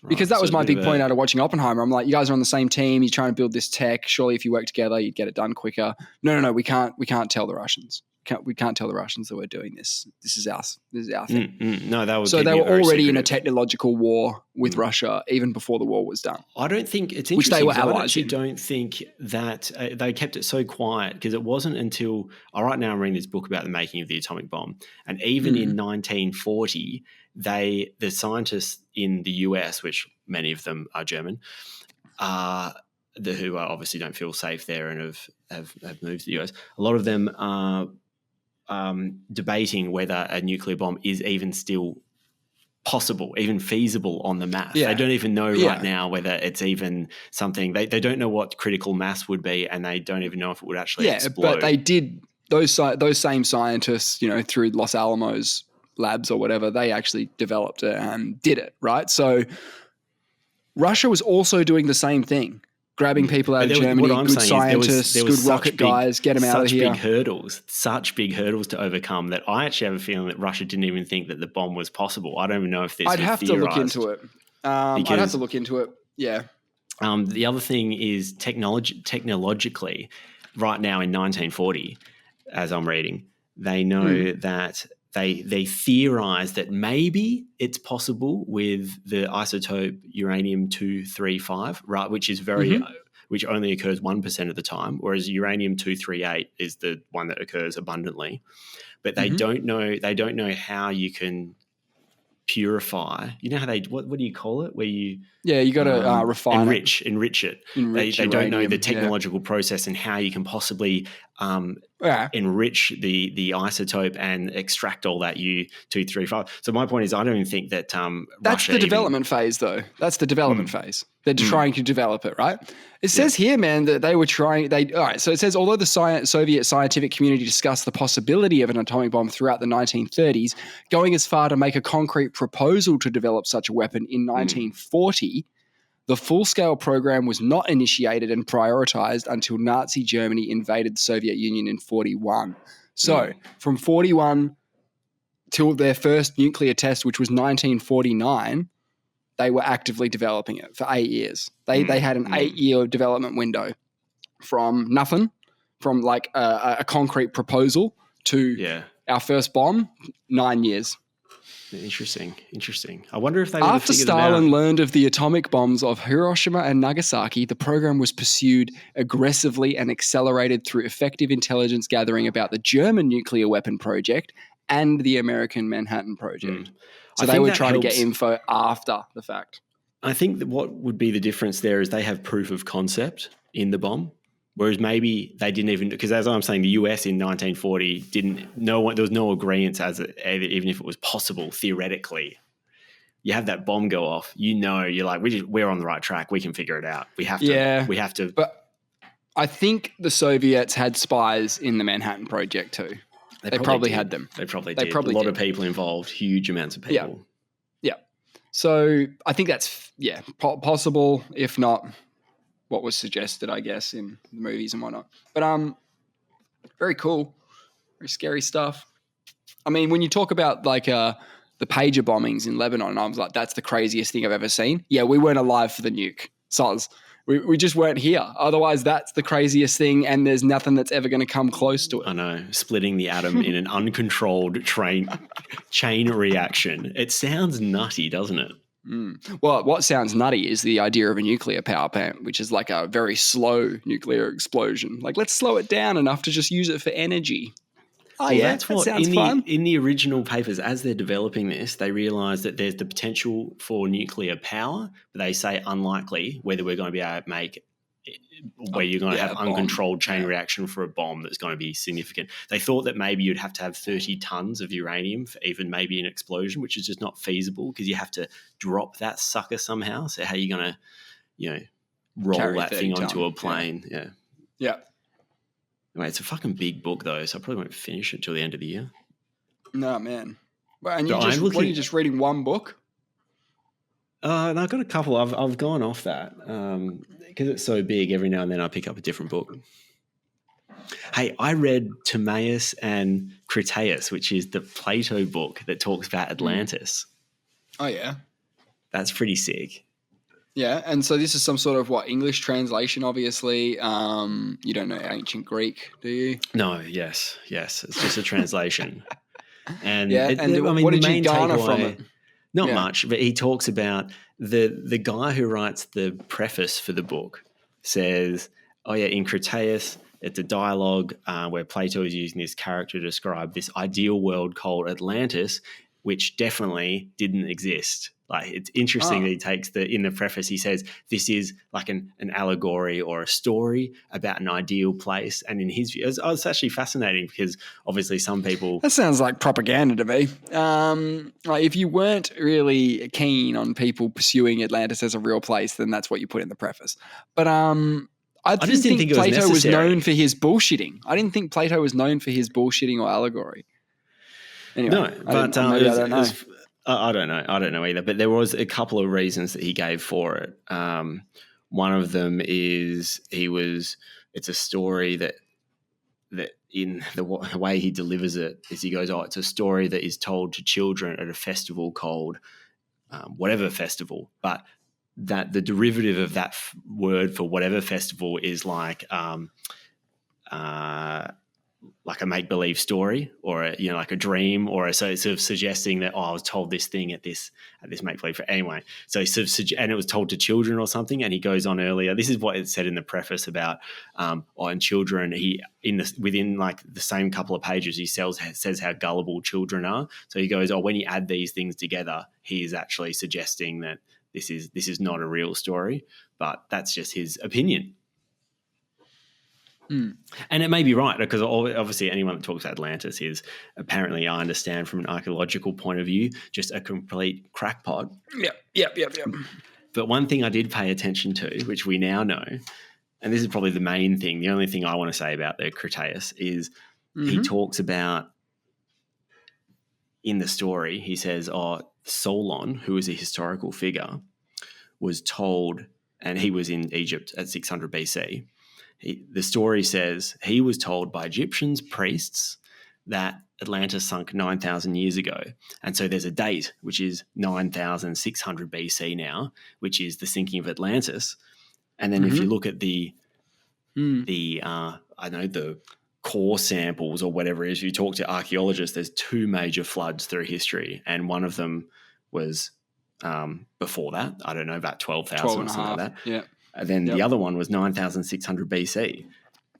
Because that was my big point out of watching Oppenheimer. I'm like, you guys are on the same team. You're trying to build this tech. Surely, if you work together, you'd get it done quicker. No. We can't tell the Russians. We can't tell the Russians that we're doing this. This is our thing. No, that was so they were already in a technological war with Russia even before the war was done. I don't think it's interesting. Which they were allies. I actually don't think that they kept it so quiet, because it wasn't until right now I'm reading this book about the making of the atomic bomb, and even in 1940, the scientists in the US, which many of them are German, who obviously don't feel safe there and have moved to the US. A lot of them are debating whether a nuclear bomb is even still possible, even feasible on the math. Yeah. They don't even know right now whether it's even something. They don't know what critical mass would be, and they don't even know if it would actually explode. But they did, those same scientists, through Los Alamos labs or whatever, they actually developed it and did it, right? So Russia was also doing the same thing. Grabbing people out of Germany, good scientists, good rocket guys, get them out of here. Such big hurdles to overcome that I actually have a feeling that Russia didn't even think that the bomb was possible. I don't even know if this was theorized. I'd have to look into it. Yeah. The other thing is technologically, right now in 1940, as I'm reading, they know that they theorize that maybe it's possible with the isotope uranium-235, right, which is which only occurs 1% of the time, whereas uranium-238 is the one that occurs abundantly. But they don't know how you can purify. You know how what do you call it? Where you you got to refine enrich it. They don't know the technological process and how you can possibly enrich the isotope and extract all that U-235. So my point is, I don't even think that that's the development phase, though. That's the development phase. They're trying to develop it, right? It says here, man, that they were trying. All right. So it says, although the Soviet scientific community discussed the possibility of an atomic bomb throughout the 1930s, going as far to make a concrete proposal to develop such a weapon in 1940. The full-scale program was not initiated and prioritized until Nazi Germany invaded the Soviet Union in 1941. So from 1941 till their first nuclear test, which was 1949, they were actively developing it for 8 years. They had an 8-year development window from nothing, from like a concrete proposal to our first bomb, 9 years. Interesting. I wonder if they after Stalin learned of the atomic bombs of Hiroshima and Nagasaki, the program was pursued aggressively and accelerated through effective intelligence gathering about the German nuclear weapon project and the American Manhattan Project. So they were trying to get info after the fact. I think that what would be the difference there is they have proof of concept in the bomb. Whereas maybe they didn't even, because as I'm saying, the US in 1940 there was no agreement even if it was possible theoretically. You have that bomb go off, you're like, we're on the right track. We can figure it out. We have to. But I think the Soviets had spies in the Manhattan Project too. They probably had them. They probably did. A lot of people involved, huge amounts of people. Yeah. So I think that's, possible, if not what was suggested, I guess, in the movies and whatnot. But very cool, very scary stuff. I mean, when you talk about like the pager bombings in Lebanon, I was like, that's the craziest thing I've ever seen. Yeah, we weren't alive for the nuke. Soz. We just weren't here. Otherwise, that's the craziest thing, and there's nothing that's ever going to come close to it. I know, splitting the atom in an uncontrolled chain reaction. It sounds nutty, doesn't it? Well, what sounds nutty is the idea of a nuclear power plant, which is like a very slow nuclear explosion. Like, let's slow it down enough to just use it for energy. That's what sounds fun. In the original papers, as they're developing this, they realise that there's the potential for nuclear power, but they say unlikely whether we're going to be able to make where you're going to have uncontrolled chain reaction for a bomb that's going to be significant. They thought that maybe you'd have to have 30 tons of uranium for even maybe an explosion, which is just not feasible because you have to drop that sucker somehow. So how are you going to, roll that thing onto a plane? Yeah. Anyway, it's a fucking big book though, so I probably won't finish it till the end of the year. No, man. Well, and But what are you just reading one book? And I've got a couple. I've gone off that because it's so big. Every now and then I pick up a different book. Hey, I read Timaeus and Critias, which is the Plato book that talks about Atlantis. Oh, yeah. That's pretty sick. Yeah, and so this is some sort of English translation, obviously. You don't know ancient Greek, do you? No, yes. It's just a translation. And what did you garner from it? Not much, but he talks about the guy who writes the preface for the book says, in Critias, it's a dialogue where Plato is using this character to describe this ideal world called Atlantis, which definitely didn't exist. Like, it's interesting that he takes in the preface, he says this is like an allegory or a story about an ideal place. And in his view, it's actually fascinating because obviously some people... That sounds like propaganda to me. If you weren't really keen on people pursuing Atlantis as a real place, then that's what you put in the preface. But I just didn't think Plato was known for his bullshitting. I didn't think Plato was known for his bullshitting or allegory. Anyway, no, but I don't know. I don't know either. But there was a couple of reasons that he gave for it. One of them is it's a story that in the way he delivers it is he goes, it's a story that is told to children at a festival called whatever festival, but that the derivative of that word for whatever festival is like a make-believe story or like a dream, or so it's sort of suggesting that I was told this thing at this make-believe. Anyway, so and it was told to children or something. And he goes on earlier. This is what it said in the preface about in children. Within like the same couple of pages, he says how gullible children are. So he goes, when you add these things together, he is actually suggesting that this is not a real story, but that's just his opinion. And it may be right, because obviously anyone that talks about Atlantis is apparently, I understand from an archaeological point of view, just a complete crackpot. Yep. But one thing I did pay attention to, which we now know, and this is probably the main thing, the only thing I want to say about the Critias is he talks about, in the story, he says, Solon, who is a historical figure, was told, and he was in Egypt at 600 BC, the story says he was told by Egyptians, priests, that Atlantis sunk 9,000 years ago. And so there's a date, which is 9,600 BC now, which is the sinking of Atlantis. And then if you look at the core samples or whatever it is, you talk to archaeologists, there's two major floods through history. And one of them was before that, I don't know, about 12,000 or something like that. Yeah. And then the other one was 9,600 BC,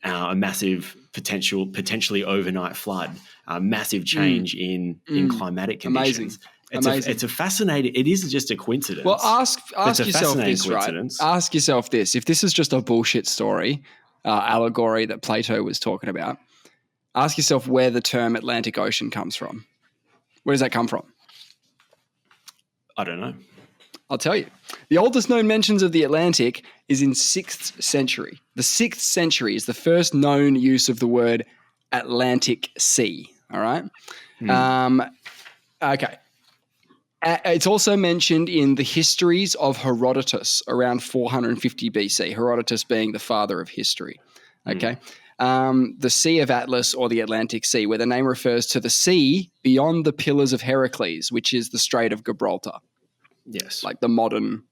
a massive potentially overnight flood, a massive change in climatic conditions. Amazing. It's a fascinating. It is just a coincidence. Well, ask yourself this, right? Ask yourself this: if this is just a bullshit story, allegory that Plato was talking about, ask yourself where the term Atlantic Ocean comes from. Where does that come from? I don't know. I'll tell you. The oldest known mentions of the Atlantic is in 6th century. The 6th century is the first known use of the word Atlantic Sea. All right? Okay. It's also mentioned in the histories of Herodotus around 450 BC, Herodotus being the father of history. Okay? The Sea of Atlas, or the Atlantic Sea, where the name refers to the sea beyond the Pillars of Heracles, which is the Strait of Gibraltar. Yes. Like the modern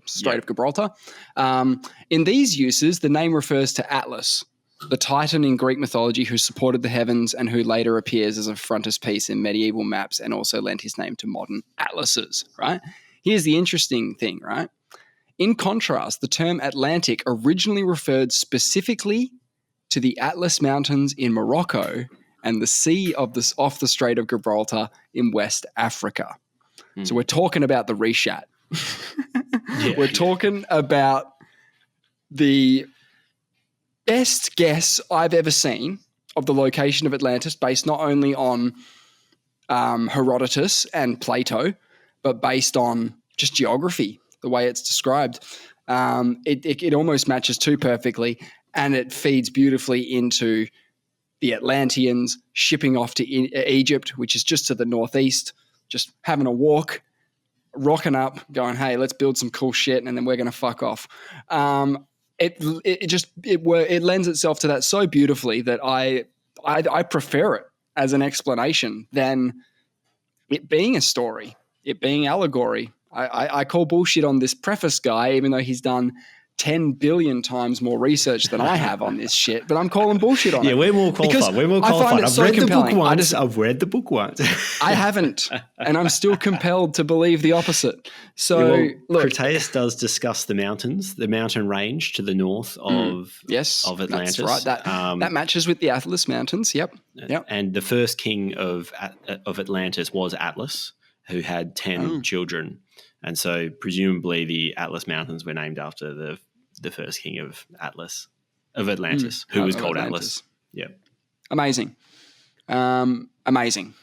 Strait of Gibraltar. In these uses, the name refers to Atlas, the Titan in Greek mythology who supported the heavens and who later appears as a frontispiece in medieval maps and also lent his name to modern atlases, right? Here's the interesting thing, right? In contrast, the term Atlantic originally referred specifically to the Atlas Mountains in Morocco and the sea off the Strait of Gibraltar in West Africa. So we're talking about the reshat. We're talking about the best guess I've ever seen of the location of Atlantis, based not only on Herodotus and Plato, but based on just geography, the way it's described. It almost matches too perfectly, and it feeds beautifully into the Atlanteans shipping off to Egypt, which is just to the northeast, just having a walk, rocking up, going, hey, let's build some cool shit, and then we're going to fuck off. It lends itself to that so beautifully that I prefer it as an explanation than it being a story, it being allegory. I call bullshit on this preface guy, even though he's done 10 billion times more research than I have on this shit, but I'm calling bullshit on it. Yeah, we're more qualified. I've read the book once. I haven't, and I'm still compelled to believe the opposite. So, look, Cretaeus does discuss the mountains, the mountain range to the north of Atlantis. That's right. That matches with the Atlas Mountains. Yep. And the first king of Atlantis was Atlas, who had 10 children. And so presumably the Atlas Mountains were named after the first king of Atlantis, who was called Atlas. Yeah. Amazing. Amazing.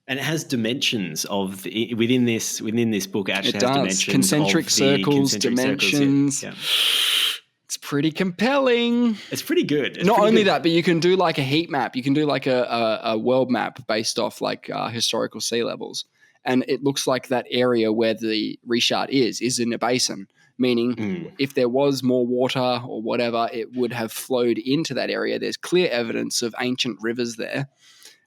And it has dimensions of within this book. It actually has dimensions, concentric circles, dimensions. Yeah. It's pretty compelling. It's pretty good. Not only that, but you can do like a heat map. You can do like a world map based off like historical sea levels. And it looks like that area where the reshard is in a basin, meaning if there was more water or whatever, it would have flowed into that area. There's clear evidence of ancient rivers there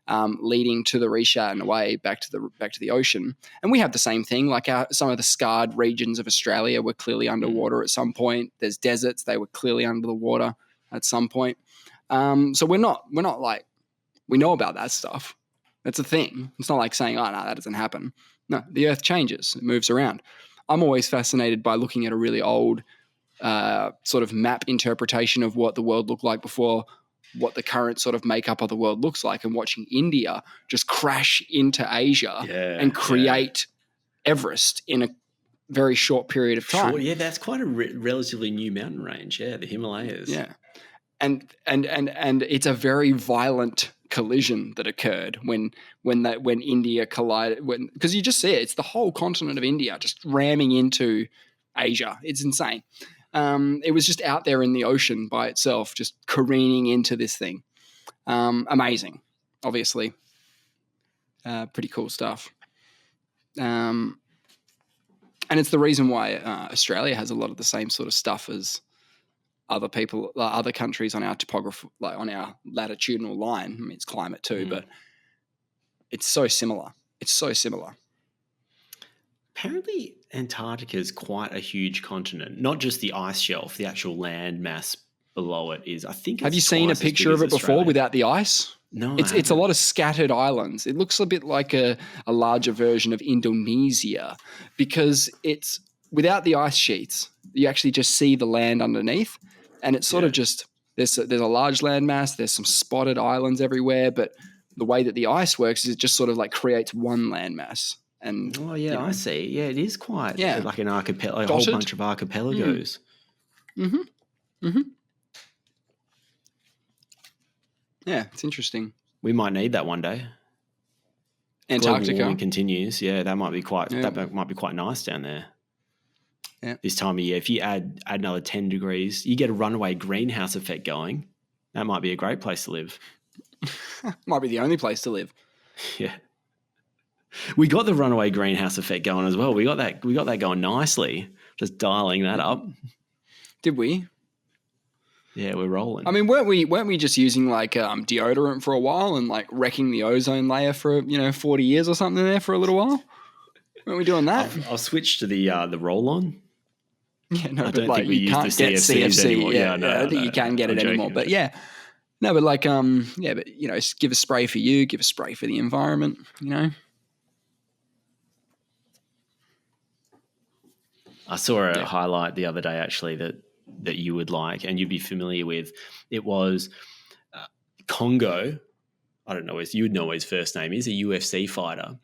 leading to the reshard and away back to the ocean. And we have the same thing. Like some of the scarred regions of Australia were clearly underwater at some point. There's deserts; they were clearly under the water at some point. So we're not like we know about that stuff. That's a thing. It's not like saying, oh, no, that doesn't happen. No, the Earth changes. It moves around. I'm always fascinated by looking at a really old sort of map interpretation of what the world looked like before what the current sort of makeup of the world looks like, and watching India just crash into Asia and create Everest in a very short period of time. Sure, yeah, that's quite a relatively new mountain range. Yeah, the Himalayas. Yeah. And it's a very violent collision that occurred when India collided, because you just see it's the whole continent of India just ramming into Asia. It's insane. It was just out there in the ocean by itself, just careening into this thing. Amazing, obviously. Pretty cool stuff. And it's the reason why Australia has a lot of the same sort of stuff as other countries on our topography, like on our latitudinal line. I mean, it's climate too, but it's so similar. Apparently, Antarctica is quite a huge continent. Not just the ice shelf, the actual land mass below it is. I think. Have you seen a picture of it before without the ice? No, it's a lot of scattered islands. It looks a bit like a larger version of Indonesia because it's without the ice sheets. You actually just see the land underneath. And it's sort of just there's a large landmass. There's some spotted islands everywhere, but the way that the ice works is it just sort of like creates one landmass. And I see. Yeah, it is quite like an archipelago, a whole bunch of archipelagos. Yeah, it's interesting. We might need that one day. Antarctica Global warming continues. Yeah, that might be quite nice down there. Yeah. This time of year, if you add another 10 degrees, you get a runaway greenhouse effect going. That might be a great place to live. Might be the only place to live. Yeah. We got the runaway greenhouse effect going as well. We got that going nicely. Just dialing that up. Did we? Yeah, we're rolling. I mean, weren't we just using like deodorant for a while and like wrecking the ozone layer for 40 years or something there for a little while? Weren't we doing that? I'll switch to the roll-on. Yeah, no, I but don't like think we you use can't the get CFCs anymore. Yeah, I don't think you can get it anymore. But yeah, no, but like but give a spray for you, give a spray for the environment. I saw a highlight the other day actually that you would like and you'd be familiar with. It was Congo. I don't know you would know what his first name is. A UFC fighter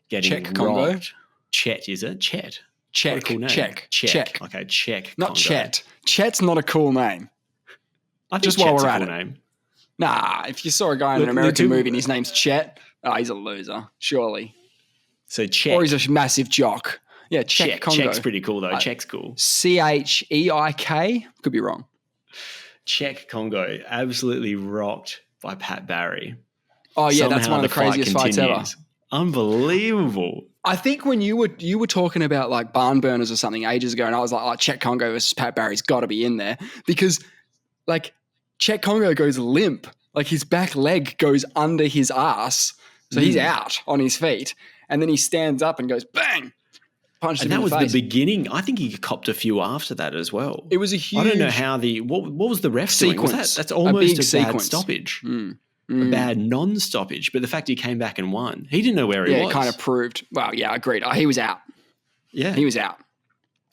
getting Czech Congo. rocked. Chet, is it? Chet. Czech. Cool name. Czech. Okay, Czech. Not Congo. Chet. Chet's not a cool name. I think just while Chet's we're a at cool it. name. Nah, if you saw a guy in an American movie and his name's Chet, he's a loser, surely. So Czech. Or he's a massive jock. Yeah, Czech Congo. Czech's pretty cool though. Czech's cool. Cheik. Could be wrong. Czech Congo absolutely rocked by Pat Barry. Oh yeah, that's one of the craziest fights ever. Unbelievable. I think when you were talking about like barn burners or something ages ago, and I was like, oh, Chet Congo versus Pat Barry's got to be in there because like Chet Congo goes limp, like his back leg goes under his ass, so he's out on his feet, and then he stands up and goes bang, punches him in the face. And that was the beginning. I think he copped a few after that as well. It was a huge. I don't know how what was the ref sequence? Doing? That's almost a bad stoppage. A bad non-stoppage, but the fact he came back and won, he didn't know where he was. Yeah, it kind of proved. Well, yeah, agreed. He was out. Yeah, he was out.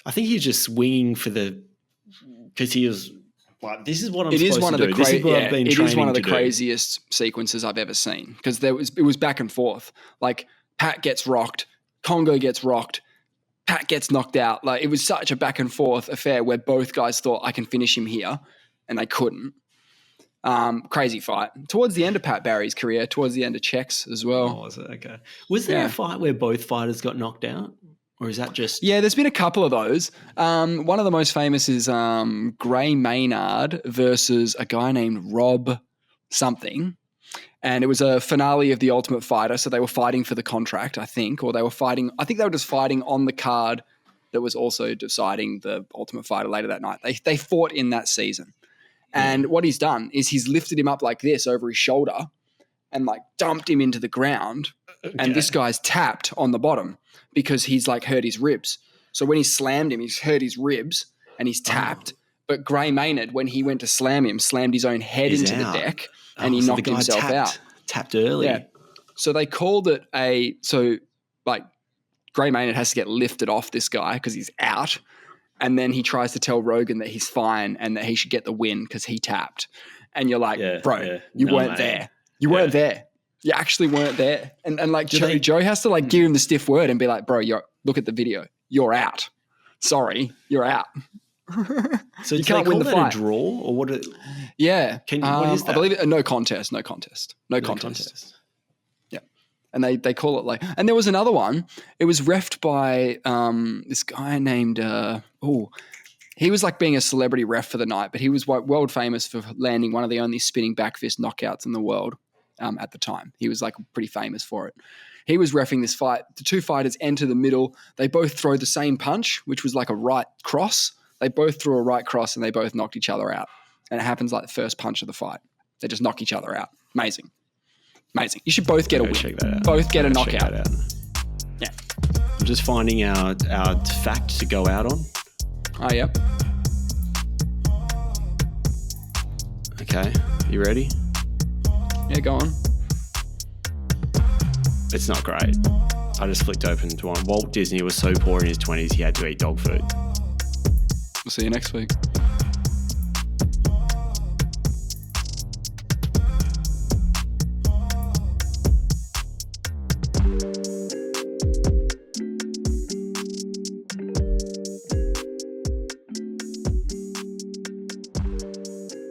I think he was just swinging for because he was like, "This is what I'm supposed to do. This is what I've been training to do." It is one of the craziest sequences I've ever seen because it was back and forth. Like Pat gets rocked, Congo gets rocked, Pat gets knocked out. Like it was such a back and forth affair where both guys thought I can finish him here, and they couldn't. Crazy fight. Towards the end of Pat Barry's career, towards the end of Czech's as well. Oh, was it? Okay. Was there a fight where both fighters got knocked out? Or is that just... Yeah, there's been a couple of those. One of the most famous is Gray Maynard versus a guy named Rob something. And it was a finale of The Ultimate Fighter. So they were fighting for the contract, I think. Or they were just fighting on the card that was also deciding the Ultimate Fighter later that night. They fought in that season. And what he's done is he's lifted him up like this over his shoulder and like dumped him into the ground. Okay. And this guy's tapped on the bottom because he's like hurt his ribs. So when he slammed him, he's hurt his ribs and he's tapped. But Gray Maynard, when he went to slam him, slammed his own head into the deck and he knocked himself out. Tapped early. Yeah. So they called it Gray Maynard has to get lifted off this guy because he's out. And then he tries to tell Rogan that he's fine and that he should get the win because he tapped. And you're like, you weren't there. You weren't there. You actually weren't there. And like Joe has to like give him the stiff word and be like, bro, look at the video. You're out. Sorry, you're out. So you can't win the fight. A draw or what? Yeah. What is that? I believe it. No contest. No contest. Yeah. And they call it like, and there was another one. It was reffed by this guy named, he was like being a celebrity ref for the night, but he was world famous for landing one of the only spinning back fist knockouts in the world at the time. He was like pretty famous for it. He was reffing this fight. The two fighters enter the middle. They both throw the same punch, which was like a right cross. They both threw a right cross and they both knocked each other out. And it happens like the first punch of the fight. They just knock each other out. Amazing. You should both get a win. Check that out. Both get a knockout. Yeah. I'm just finding our fact to go out on. Oh, yep. Okay. You ready? Yeah, go on. It's not great. I just flicked open to one. Walt Disney was so poor in his 20s he had to eat dog food. We'll see you next week.